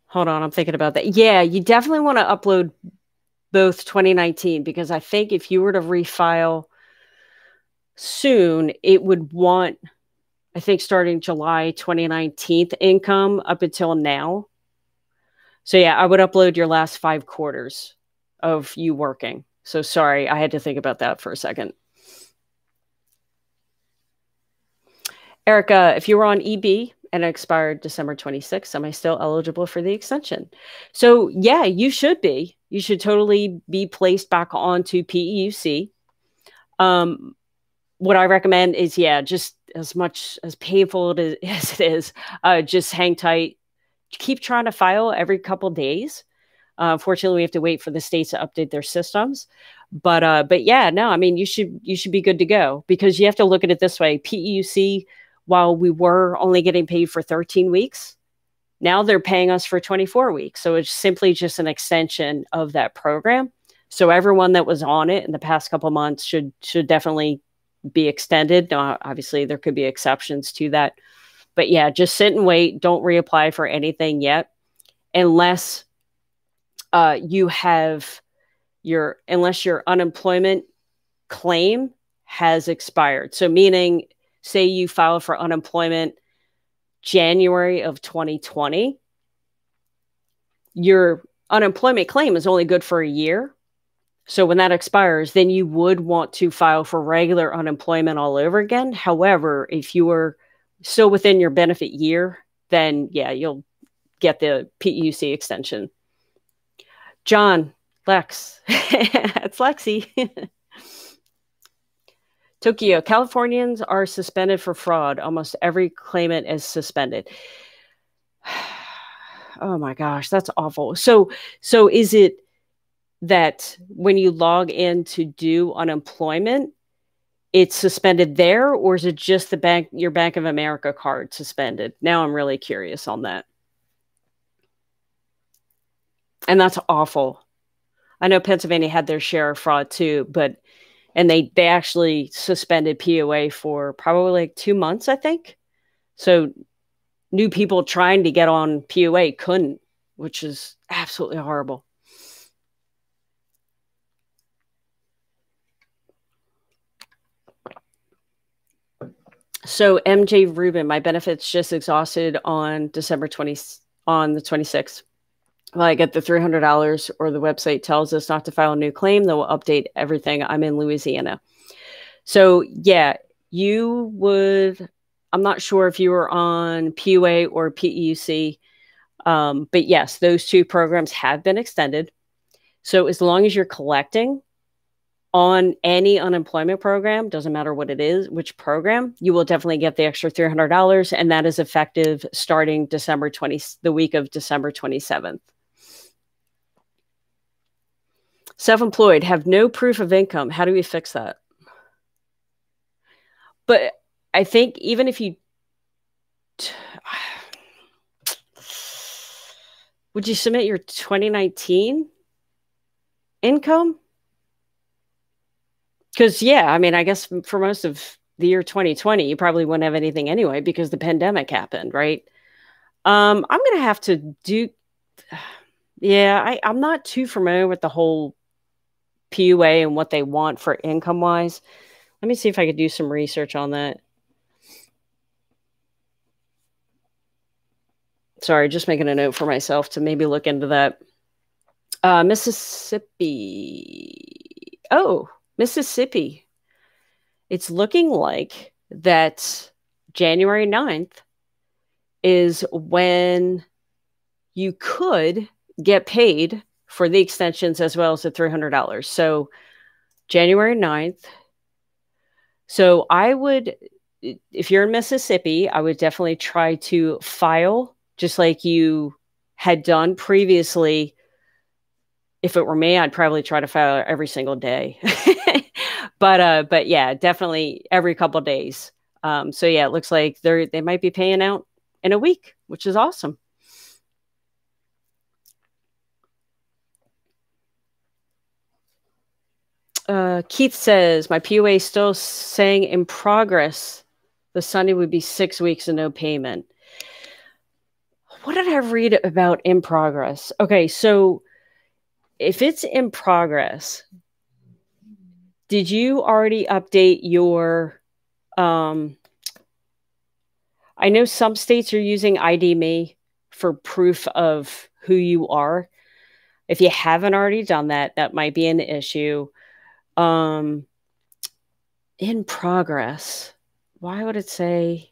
Hold on, I'm thinking about that. Yeah, you definitely want to upload both 2019 because I think if you were to refile soon, it would want, I think, starting July 2019 income up until now. So yeah, I would upload your last 5 quarters of you working. So sorry, I had to think about that for a second. Erica, if you were on EB and it expired December 26th, am I still eligible for the extension? So yeah, you should be. You should totally be placed back onto PEUC. What I recommend is, yeah, just as much as painful as it is, just hang tight. Keep trying to file every couple of days. Fortunately, we have to wait for the states to update their systems. But yeah, no, I mean, you should be good to go because you have to look at it this way. PEUC, while we were only getting paid for 13 weeks, now they're paying us for 24 weeks. So it's simply just an extension of that program. So everyone that was on it in the past couple of months should definitely be extended. Now, obviously, there could be exceptions to that. But yeah, just sit and wait. Don't reapply for anything yet unless you have unless your unemployment claim has expired. So meaning, say you filed for unemployment January of 2020, your unemployment claim is only good for a year. So when that expires, then you would want to file for regular unemployment all over again. However, if you were still within your benefit year, then yeah, you'll get the PEUC extension. John, Lex, it's Lexi. Tokyo, Californians are suspended for fraud. Almost every claimant is suspended. Oh my gosh, that's awful. So is it that when you log in to do unemployment, it's suspended there, or is it just your Bank of America card suspended? Now I'm really curious on that. And that's awful. I know Pennsylvania had their share of fraud too, and they actually suspended POA for probably like 2 months, I think. So new people trying to get on POA couldn't, which is absolutely horrible. So MJ Rubin, my benefits just exhausted on the 26th. Well, I get the $300 or the website tells us not to file a new claim. They will update everything. I'm in Louisiana. So yeah, you would, I'm not sure if you were on PUA or PEUC, but yes, those 2 programs have been extended. So as long as you're collecting on any unemployment program, doesn't matter what it is, which program, you will definitely get the extra $300. And that is effective starting the week of December 27th. Self-employed, have no proof of income. How do we fix that? But I think even if you... Would you submit your 2019 income? Because, yeah, I mean, I guess for most of the year 2020, you probably wouldn't have anything anyway because the pandemic happened, right? I'm going to have to Yeah, I'm not too familiar with the whole PUA and what they want for income wise. Let me see if I could do some research on that. Sorry, just making a note for myself to maybe look into that. Mississippi. Oh, Mississippi. It's looking like that January 9th is when you could get paid for the extensions as well as the $300. So January 9th. So I would, if you're in Mississippi, I would definitely try to file just like you had done previously. If it were me, I'd probably try to file every single day. But yeah, definitely every couple of days. So yeah, it looks like they might be paying out in a week, which is awesome. Keith says, my POA is still saying in progress. The Sunday would be 6 weeks and no payment. What did I read about in progress? Okay, so if it's in progress, did you already update your I know some states are using ID Me for proof of who you are. If you haven't already done that, that might be an issue. In progress. Why would it say?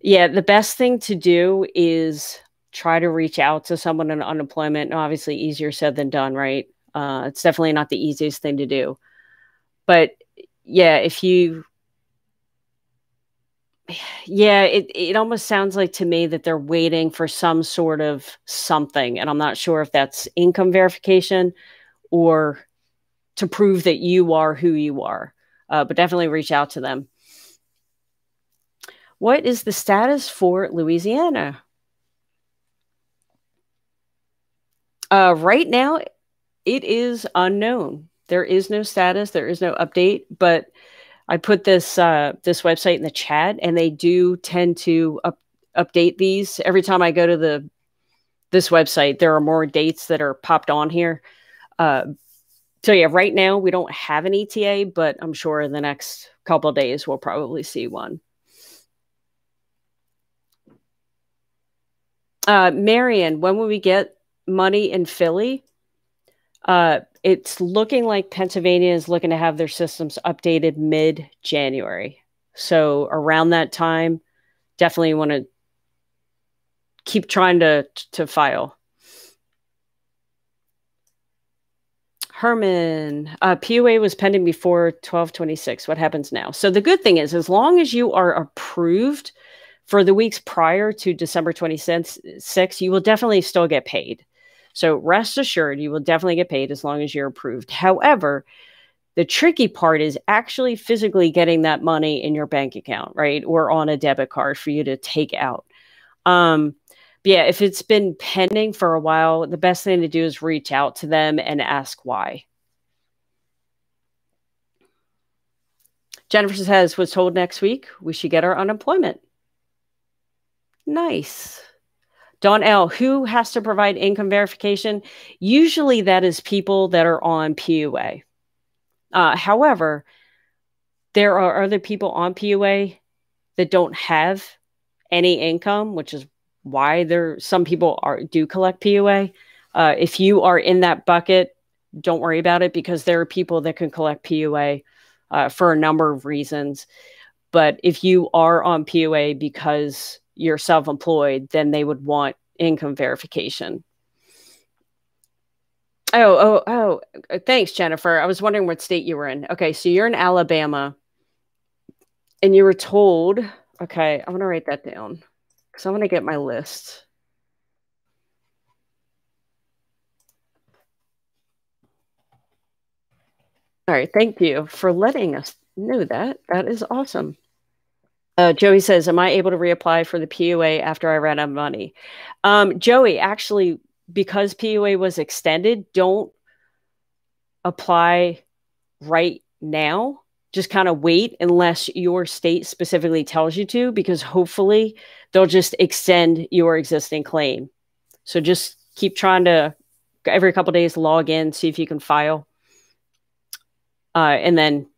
Yeah, the best thing to do is try to reach out to someone in unemployment. Obviously, easier said than done, right? It's definitely not the easiest thing to do. But yeah, it almost sounds like to me that they're waiting for some sort of something. And I'm not sure if that's income verification or to prove that you are who you are. But definitely reach out to them. What is the status for Louisiana? Right now, it is unknown. There is no status. There is no update. But I put this this website in the chat, and they do tend to update these every time I go to this website. There are more dates that are popped on here. So yeah, right now we don't have an ETA, but I'm sure in the next couple of days we'll probably see one. Marion, when will we get money in Philly? It's looking like Pennsylvania is looking to have their systems updated mid-January. So around that time, definitely want to keep trying to file. Herman, PUA was pending before 12/26. What happens now? So the good thing is, as long as you are approved for the weeks prior to December 26th, you will definitely still get paid. So rest assured, you will definitely get paid as long as you're approved. However, the tricky part is actually physically getting that money in your bank account, right? Or on a debit card for you to take out. Yeah, if it's been pending for a while, the best thing to do is reach out to them and ask why. Jennifer says, was told next week we should get our unemployment. Nice. Don L., who has to provide income verification? Usually that is people that are on PUA. However, there are other people on PUA that don't have any income, which is why some people do collect PUA. If you are in that bucket, don't worry about it, because there are people that can collect PUA for a number of reasons. But if you are on PUA because you're self-employed, then they would want income verification. Oh, thanks, Jennifer. I was wondering what state you were in. Okay, so you're in Alabama, and you were told, okay, I'm going to write that down because I'm going to get my list. All right, thank you for letting us know that. That is awesome. Joey says, am I able to reapply for the PUA after I ran out of money? Joey, actually, because PUA was extended, don't apply right now. Just kind of wait unless your state specifically tells you to, because hopefully they'll just extend your existing claim. So just keep trying to every couple of days log in, see if you can file. And then,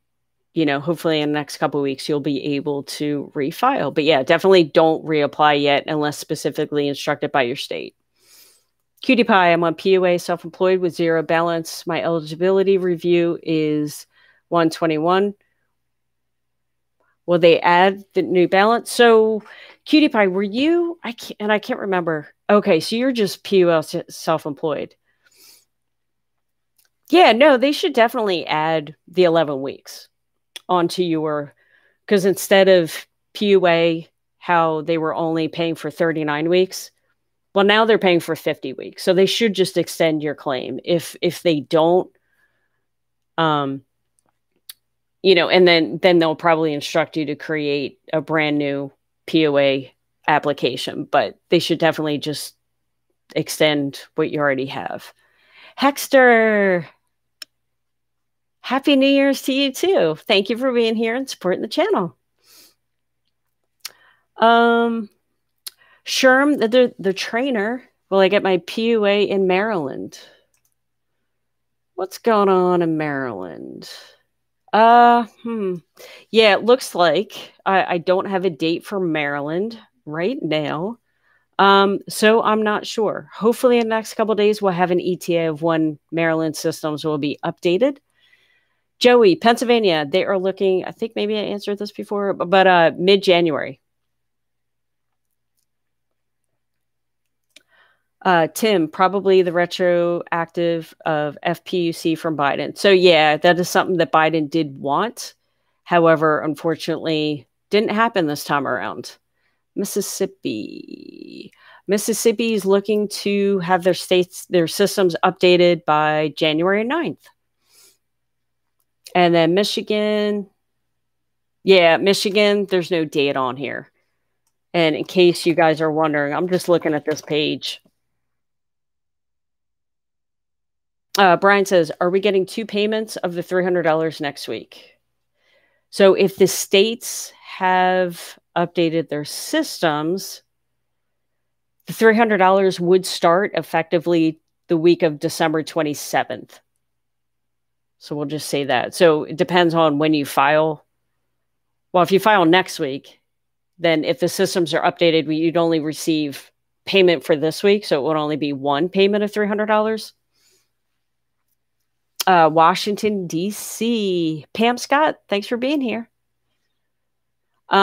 hopefully in the next couple of weeks, you'll be able to refile. But yeah, definitely don't reapply yet unless specifically instructed by your state. Cutie Pie, I'm on PUA self-employed with zero balance. My eligibility review is 121. Will they add the new balance? So, Cutie Pie, were you? I can't remember. Okay, so you're just PUL self-employed. Yeah, no, they should definitely add the 11 weeks onto your, because instead of PUA, how they were only paying for 39 weeks, well, now they're paying for 50 weeks. So they should just extend your claim. If they don't, and then they'll probably instruct you to create a brand new POA application, but they should definitely just extend what you already have. Hexter, Happy New Year's to you too. Thank you for being here and supporting the channel. Sherm, the trainer. Will I get my PUA in Maryland? What's going on in Maryland? Yeah, it looks like I don't have a date for Maryland right now. So I'm not sure. Hopefully in the next couple of days, we'll have an ETA of when Maryland systems will be updated. Joey, Pennsylvania, they are looking, I think maybe I answered this before, but mid-January. Tim, probably the retroactive of FPUC from Biden. So yeah, that is something that Biden did want. However, unfortunately, didn't happen this time around. Mississippi is looking to have their systems updated by January 9th. And then Michigan, there's no date on here. And in case you guys are wondering, I'm just looking at this page. Brian says, are we getting 2 payments of the $300 next week? So if the states have updated their systems, the $300 would start effectively the week of December 27th. So we'll just say that. So it depends on when you file. Well, if you file next week, then if the systems are updated, you'd only receive payment for this week. So it would only be 1 payment of $300. Washington, D.C. Pam Scott, thanks for being here. They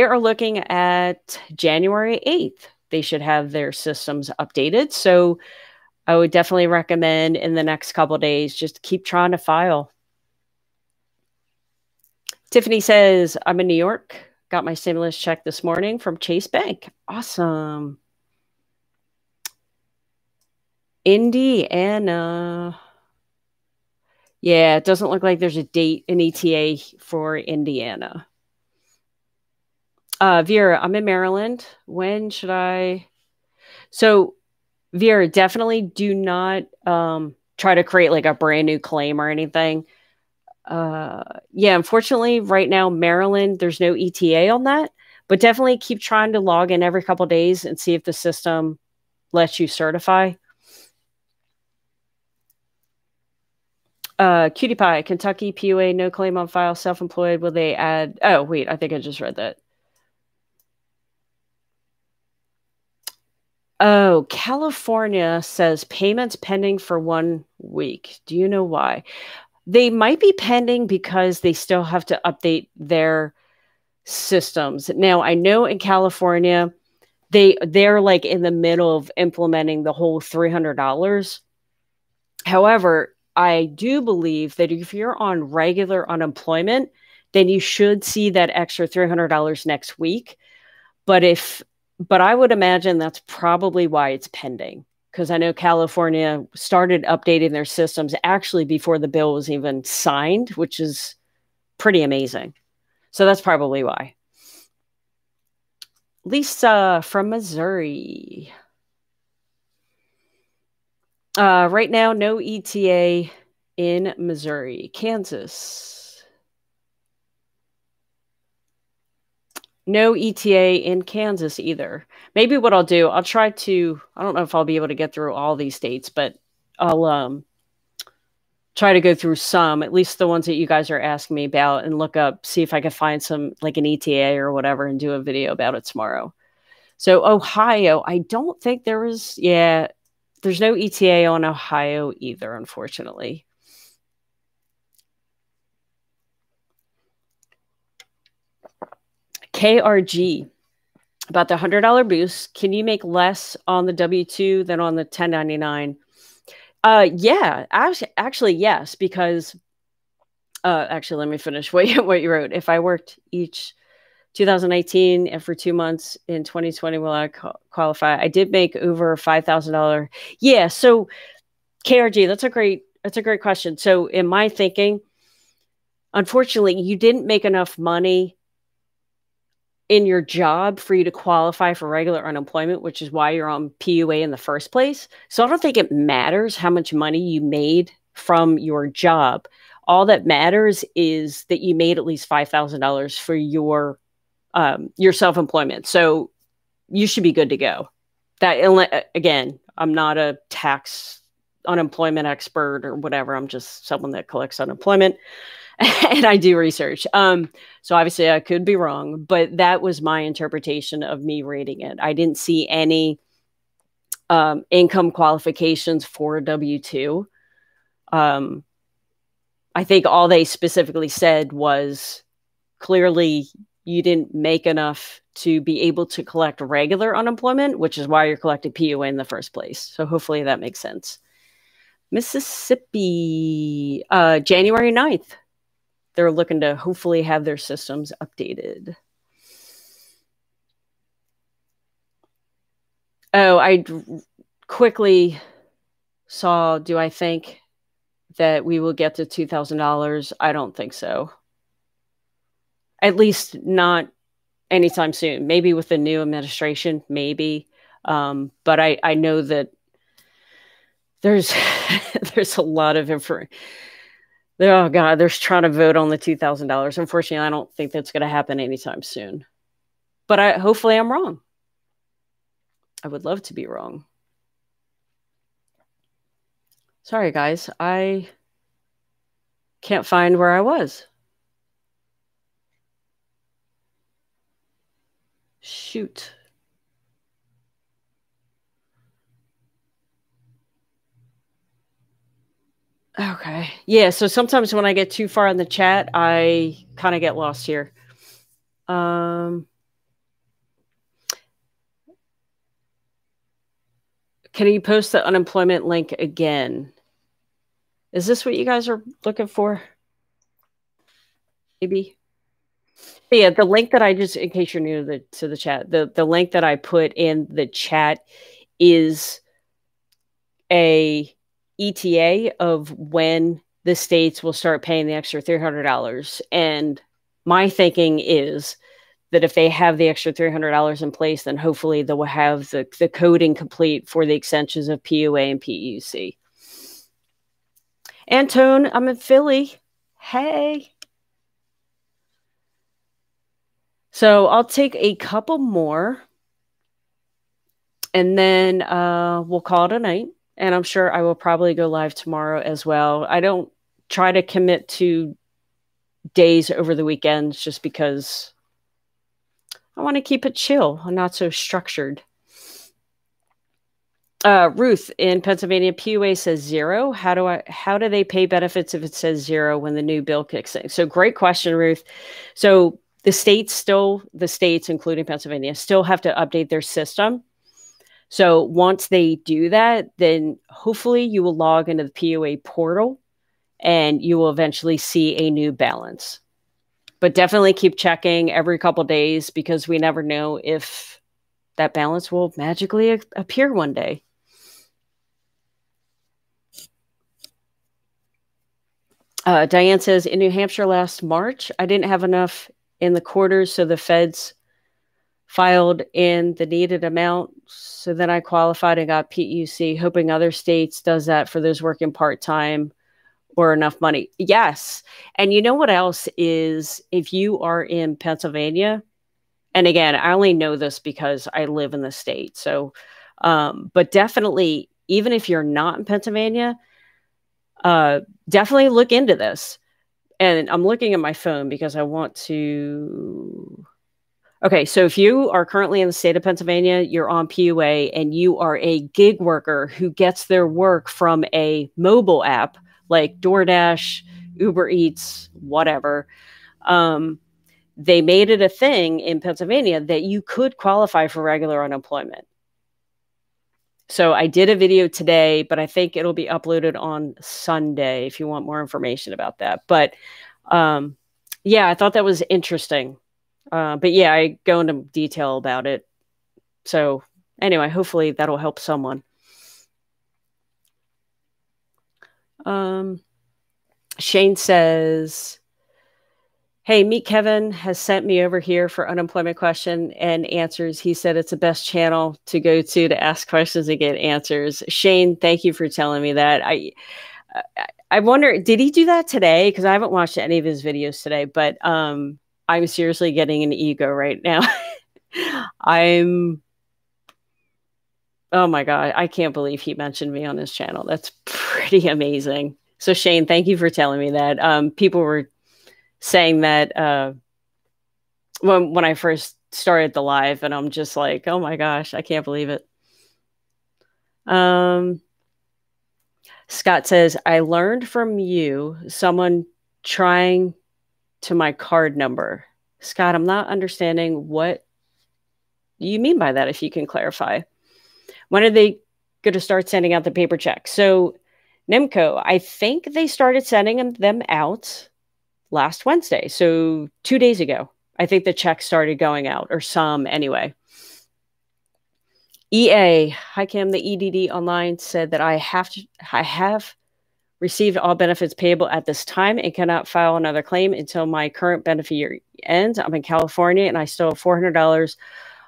are looking at January 8th. They should have their systems updated. So I would definitely recommend in the next couple of days, just keep trying to file. Tiffany says, I'm in New York. Got my stimulus check this morning from Chase Bank. Awesome. Indiana. Yeah, it doesn't look like there's a date, an ETA for Indiana. Vera, I'm in Maryland. When should I? So, Vera, definitely do not try to create like a brand new claim or anything. Yeah, unfortunately, right now, Maryland, there's no ETA on that. But definitely keep trying to log in every couple of days and see if the system lets you certify. Cutie Pie, Kentucky, PUA, no claim on file, self-employed. Will they add? Oh, wait, I think I just read that. Oh, California says payments pending for 1 week. Do you know why? They might be pending because they still have to update their systems. Now, I know in California, they're like in the middle of implementing the whole $300. However, I do believe that if you're on regular unemployment, then you should see that extra $300 next week. But I would imagine that's probably why it's pending, because I know California started updating their systems actually before the bill was even signed, which is pretty amazing. So that's probably why. Lisa from Missouri. Right now, no ETA in Missouri. Kansas. No ETA in Kansas either. Maybe what I'll do, I'll try to, I don't know if I'll be able to get through all these states, but I'll try to go through some, at least the ones that you guys are asking me about, and look up, see if I can find some like an ETA or whatever and do a video about it tomorrow. So Ohio, I don't think there was, yeah, there's no ETA on Ohio either, unfortunately. KRG, about the $100 boost. Can you make less on the W-2 than on the 1099? Yeah, actually, yes, because actually, let me finish what you wrote. If I worked each 2018 and for 2 months in 2020, will I qualify? I did make over $5,000. Yeah, so KRG, that's a great question. So in my thinking, unfortunately, you didn't make enough money in your job for you to qualify for regular unemployment, which is why you're on PUA in the first place. So I don't think it matters how much money you made from your job. All that matters is that you made at least $5,000 for your self-employment. So you should be good to go. That, again, I'm not a tax unemployment expert or whatever. I'm just someone that collects unemployment. And I do research. So obviously I could be wrong, but that was my interpretation of me reading it. I didn't see any income qualifications for W-2. I think all they specifically said was clearly you didn't make enough to be able to collect regular unemployment, which is why you're collecting PUA in the first place. So hopefully that makes sense. Mississippi, January 9th. They're looking to hopefully have their systems updated. Oh, I quickly saw, do I think that we will get to $2,000? I don't think so. At least not anytime soon. Maybe with the new administration, maybe. But I know that there's there's a lot of information. Oh God, they're trying to vote on the $2,000. Unfortunately, I don't think that's going to happen anytime soon. But hopefully I'm wrong. I would love to be wrong. Sorry, guys. I can't find where I was. Shoot. Okay. Yeah, so sometimes when I get too far in the chat, I kind of get lost here. Can you post the unemployment link again? Is this what you guys are looking for? Maybe. But yeah, the link that I just, in case you're new to the chat, the link that I put in the chat is a ETA of when the states will start paying the extra $300. And my thinking is that if they have the extra $300 in place, then hopefully they will have the coding complete for the extensions of PUA and PEUC. Antone, I'm in Philly. Hey. So I'll take a couple more and then we'll call it a night. And I'm sure I will probably go live tomorrow as well. I don't try to commit to days over the weekends just because I want to keep it chill and not so structured. Ruth in Pennsylvania, PUA says 0. How do they pay benefits if it says 0 when the new bill kicks in? So great question, Ruth. So the states, including Pennsylvania, still have to update their system. So once they do that, then hopefully you will log into the PUA portal and you will eventually see a new balance. But definitely keep checking every couple of days because we never know if that balance will magically appear one day. Diane says, in New Hampshire last March, I didn't have enough in the quarters, so the feds filed in the needed amount. So then I qualified and got PEUC, hoping other states does that for those working part-time or enough money. Yes. And you know what else is, if you are in Pennsylvania And again, I only know this because I live in the state. So, but definitely, even if you're not in Pennsylvania, definitely look into this. And I'm looking at my phone because I want to. Okay, so if you are currently in the state of Pennsylvania, you're on PUA and you are a gig worker who gets their work from a mobile app like DoorDash, Uber Eats, whatever. They made it a thing in Pennsylvania that you could qualify for regular unemployment. So I did a video today, but I think it'll be uploaded on Sunday if you want more information about that. But yeah, I thought that was interesting. But yeah, I go into detail about it. So anyway, hopefully that'll help someone. Shane says, hey, meet Kevin has sent me over here for unemployment question and answers. He said it's the best channel to go to ask questions and get answers. Shane, thank you for telling me that. I wonder, did he do that today? Because I haven't watched any of his videos today, but I'm seriously getting an ego right now. Oh my God, I can't believe he mentioned me on his channel. That's pretty amazing. So Shane, thank you for telling me that. People were saying that when I first started the live, and I'm just like, oh my gosh, I can't believe it. Scott says, I learned from you, someone trying to my card number. Scott, I'm not understanding what you mean by that, if you can clarify. When are they going to start sending out the paper checks? So NIMCO, I think they started sending them out last Wednesday. So 2 days ago, I think the checks started going out, or some anyway. EA, hi Kim, the EDD online said that I have received all benefits payable at this time and cannot file another claim until my current benefit year ends. I'm in California and I still have $400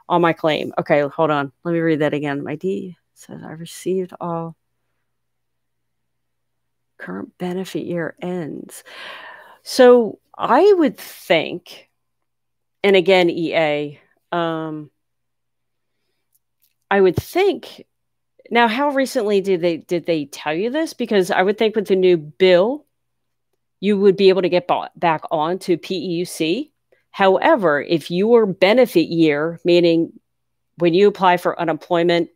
on my claim. Okay, hold on. Let me read that again. My D says I received all current benefit year ends. So I would think, and again, EA, I would think. Now, how recently did they tell you this? Because I would think with the new bill, you would be able to get back on to PEUC. However, if your benefit year, meaning when you apply for unemployment,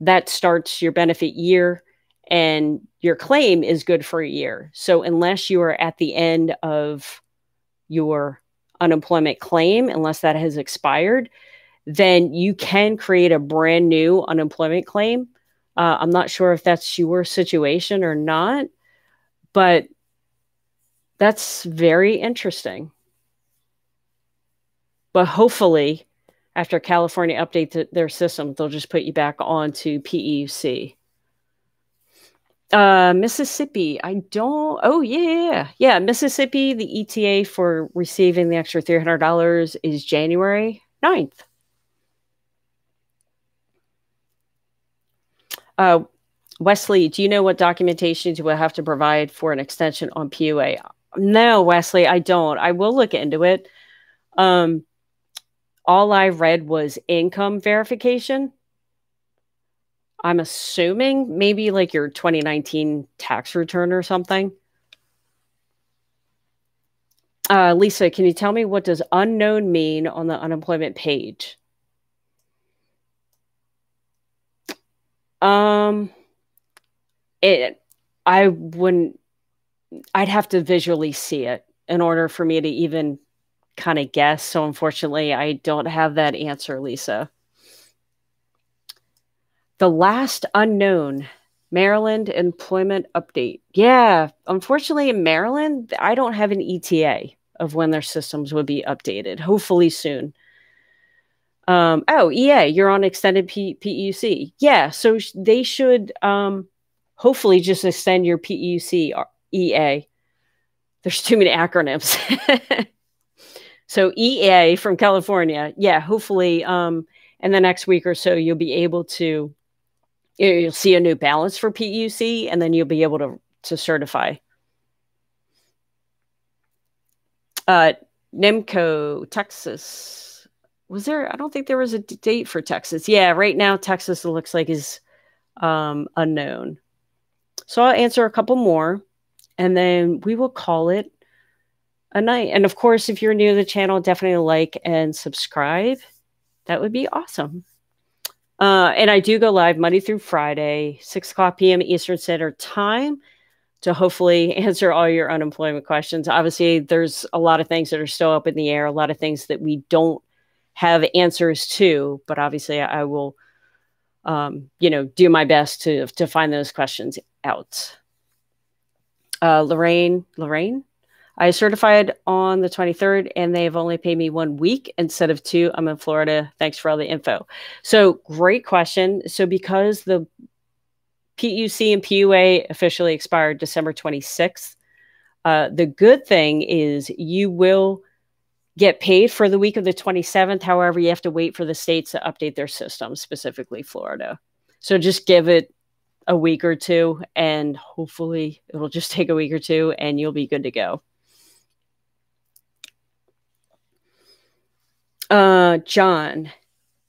that starts your benefit year and your claim is good for a year. So unless you are at the end of your unemployment claim, unless that has expired, then you can create a brand new unemployment claim. I'm not sure if that's your situation or not, but that's very interesting. But hopefully, after California updates their system, they'll just put you back onto PEUC. Mississippi, I don't. Oh, yeah. Mississippi, the ETA for receiving the extra $300 is January 9th. Wesley, do you know what documentations you will have to provide for an extension on PUA? No, Wesley, I don't. I will look into it. All I read was income verification. I'm assuming maybe like your 2019 tax return or something. Lisa, can you tell me what does unknown mean on the unemployment page? I'd have to visually see it in order for me to even kind of guess. So unfortunately, I don't have that answer, Lisa. The last unknown, Maryland employment update. Yeah, unfortunately in Maryland, I don't have an ETA of when their systems would be updated. Hopefully soon. EA, you're on extended PEUC. Yeah, so they should hopefully just extend your PEUC EA. There's too many acronyms. So EA from California. Yeah, hopefully in the next week or so, you'll be able to, you'll see a new balance for PEUC, and then you'll be able to certify. NIMCO, Texas. Was there? I don't think there was a date for Texas. Yeah, right now Texas it looks like is unknown. So I'll answer a couple more, and then we will call it a night. And of course, if you're new to the channel, definitely like and subscribe. That would be awesome. And I do go live Monday through Friday, 6 o'clock p.m. Eastern Standard Time, to hopefully answer all your unemployment questions. Obviously, there's a lot of things that are still up in the air, a lot of things that we don't have answers to, but obviously I will, do my best to find those questions out. Lorraine, I certified on the 23rd and they've only paid me 1 week instead of 2. I'm in Florida. Thanks for all the info. So great question. So because the PEUC and PUA officially expired December 26th, the good thing is you will get paid for the week of the 27th. However, you have to wait for the states to update their system, specifically Florida. So just give it a week or two, and hopefully it'll just take a week or two and you'll be good to go. John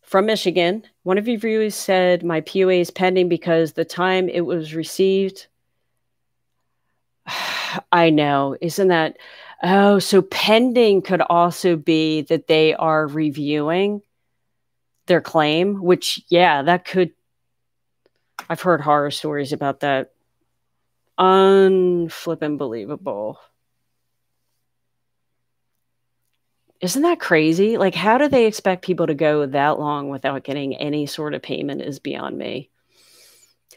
from Michigan, one of your viewers said my POA is pending because the time it was received. I know, isn't that? Oh, so pending could also be that they are reviewing their claim, which, yeah, that could. I've heard horror stories about that. Unflippin' believable. Isn't that crazy? Like, how do they expect people to go that long without getting any sort of payment is beyond me.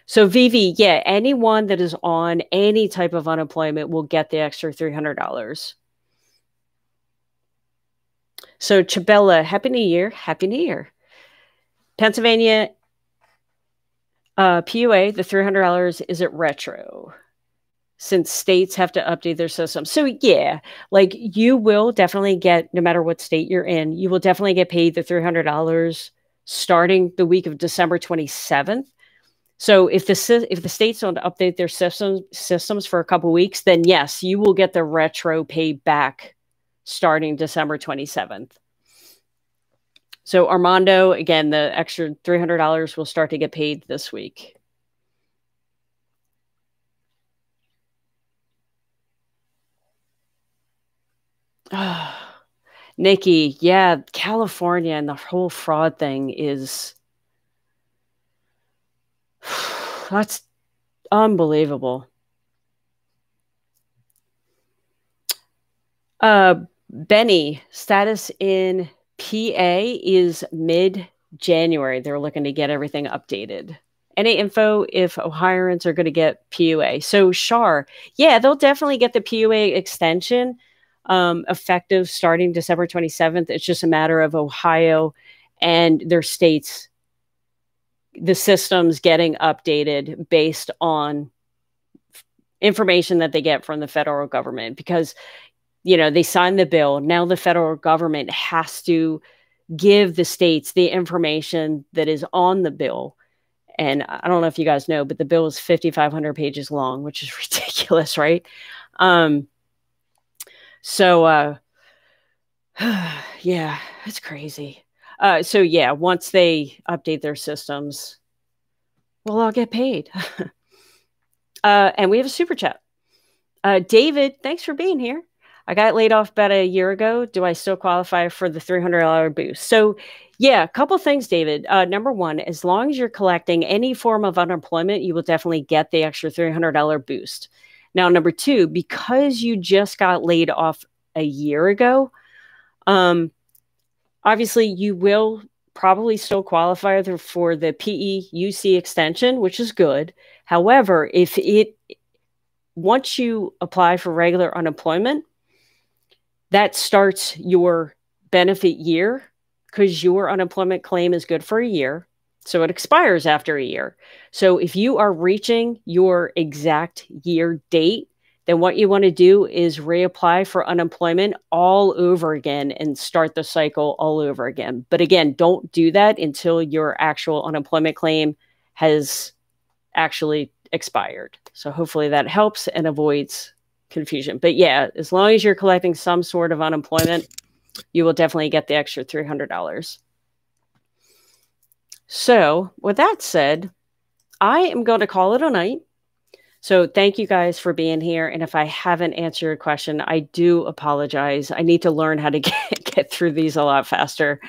So Vivi, yeah, anyone that is on any type of unemployment will get the extra $300. So Chabella, Happy New Year. Happy New Year. Pennsylvania, PUA, the $300, is it retro? Since states have to update their system. So yeah, like you will definitely get, no matter what state you're in, you will definitely get paid the $300 starting the week of December 27th. So if the states don't update their systems for a couple weeks, then yes, you will get the retro pay back starting December 27th. So Armando, again, the extra $300 will start to get paid this week. Nikki, yeah, California and the whole fraud thing is that's unbelievable. Benny, status in PA is mid-January. They're looking to get everything updated. Any info if Ohioans are going to get PUA? So Shar, yeah, they'll definitely get the PUA extension effective starting December 27th. It's just a matter of Ohio and their states, the systems getting updated based on information that they get from the federal government, because they signed the bill. Now the federal government has to give the states the information that is on the bill. And I don't know if you guys know, but the bill is 5,500 pages long, which is ridiculous, right? Yeah, it's crazy. So yeah, once they update their systems, we'll all get paid. And we have a super chat. David, thanks for being here. I got laid off about a year ago. Do I still qualify for the $300 boost? So yeah, a couple things, David. Number one, as long as you're collecting any form of unemployment, you will definitely get the extra $300 boost. Now, number two, because you just got laid off a year ago, obviously you will probably still qualify for the PEUC extension, which is good. However, once you apply for regular unemployment, that starts your benefit year, because your unemployment claim is good for a year. So it expires after a year. So if you are reaching your exact year date, then what you want to do is reapply for unemployment all over again and start the cycle all over again. But again, don't do that until your actual unemployment claim has actually expired. So hopefully that helps and avoids confusion. But yeah, as long as you're collecting some sort of unemployment, you will definitely get the extra $300. So with that said, I am going to call it a night. So thank you guys for being here. And if I haven't answered your question, I do apologize. I need to learn how to get through these a lot faster.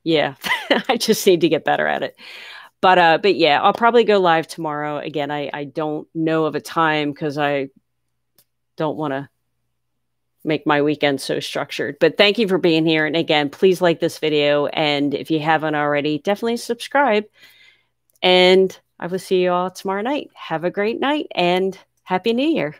Yeah, I just need to get better at it. But yeah, I'll probably go live tomorrow. Again, I don't know of a time because I don't want to make my weekend so structured. But thank you for being here. And again, please like this video. And if you haven't already, definitely subscribe. And I will see you all tomorrow night. Have a great night and Happy New Year.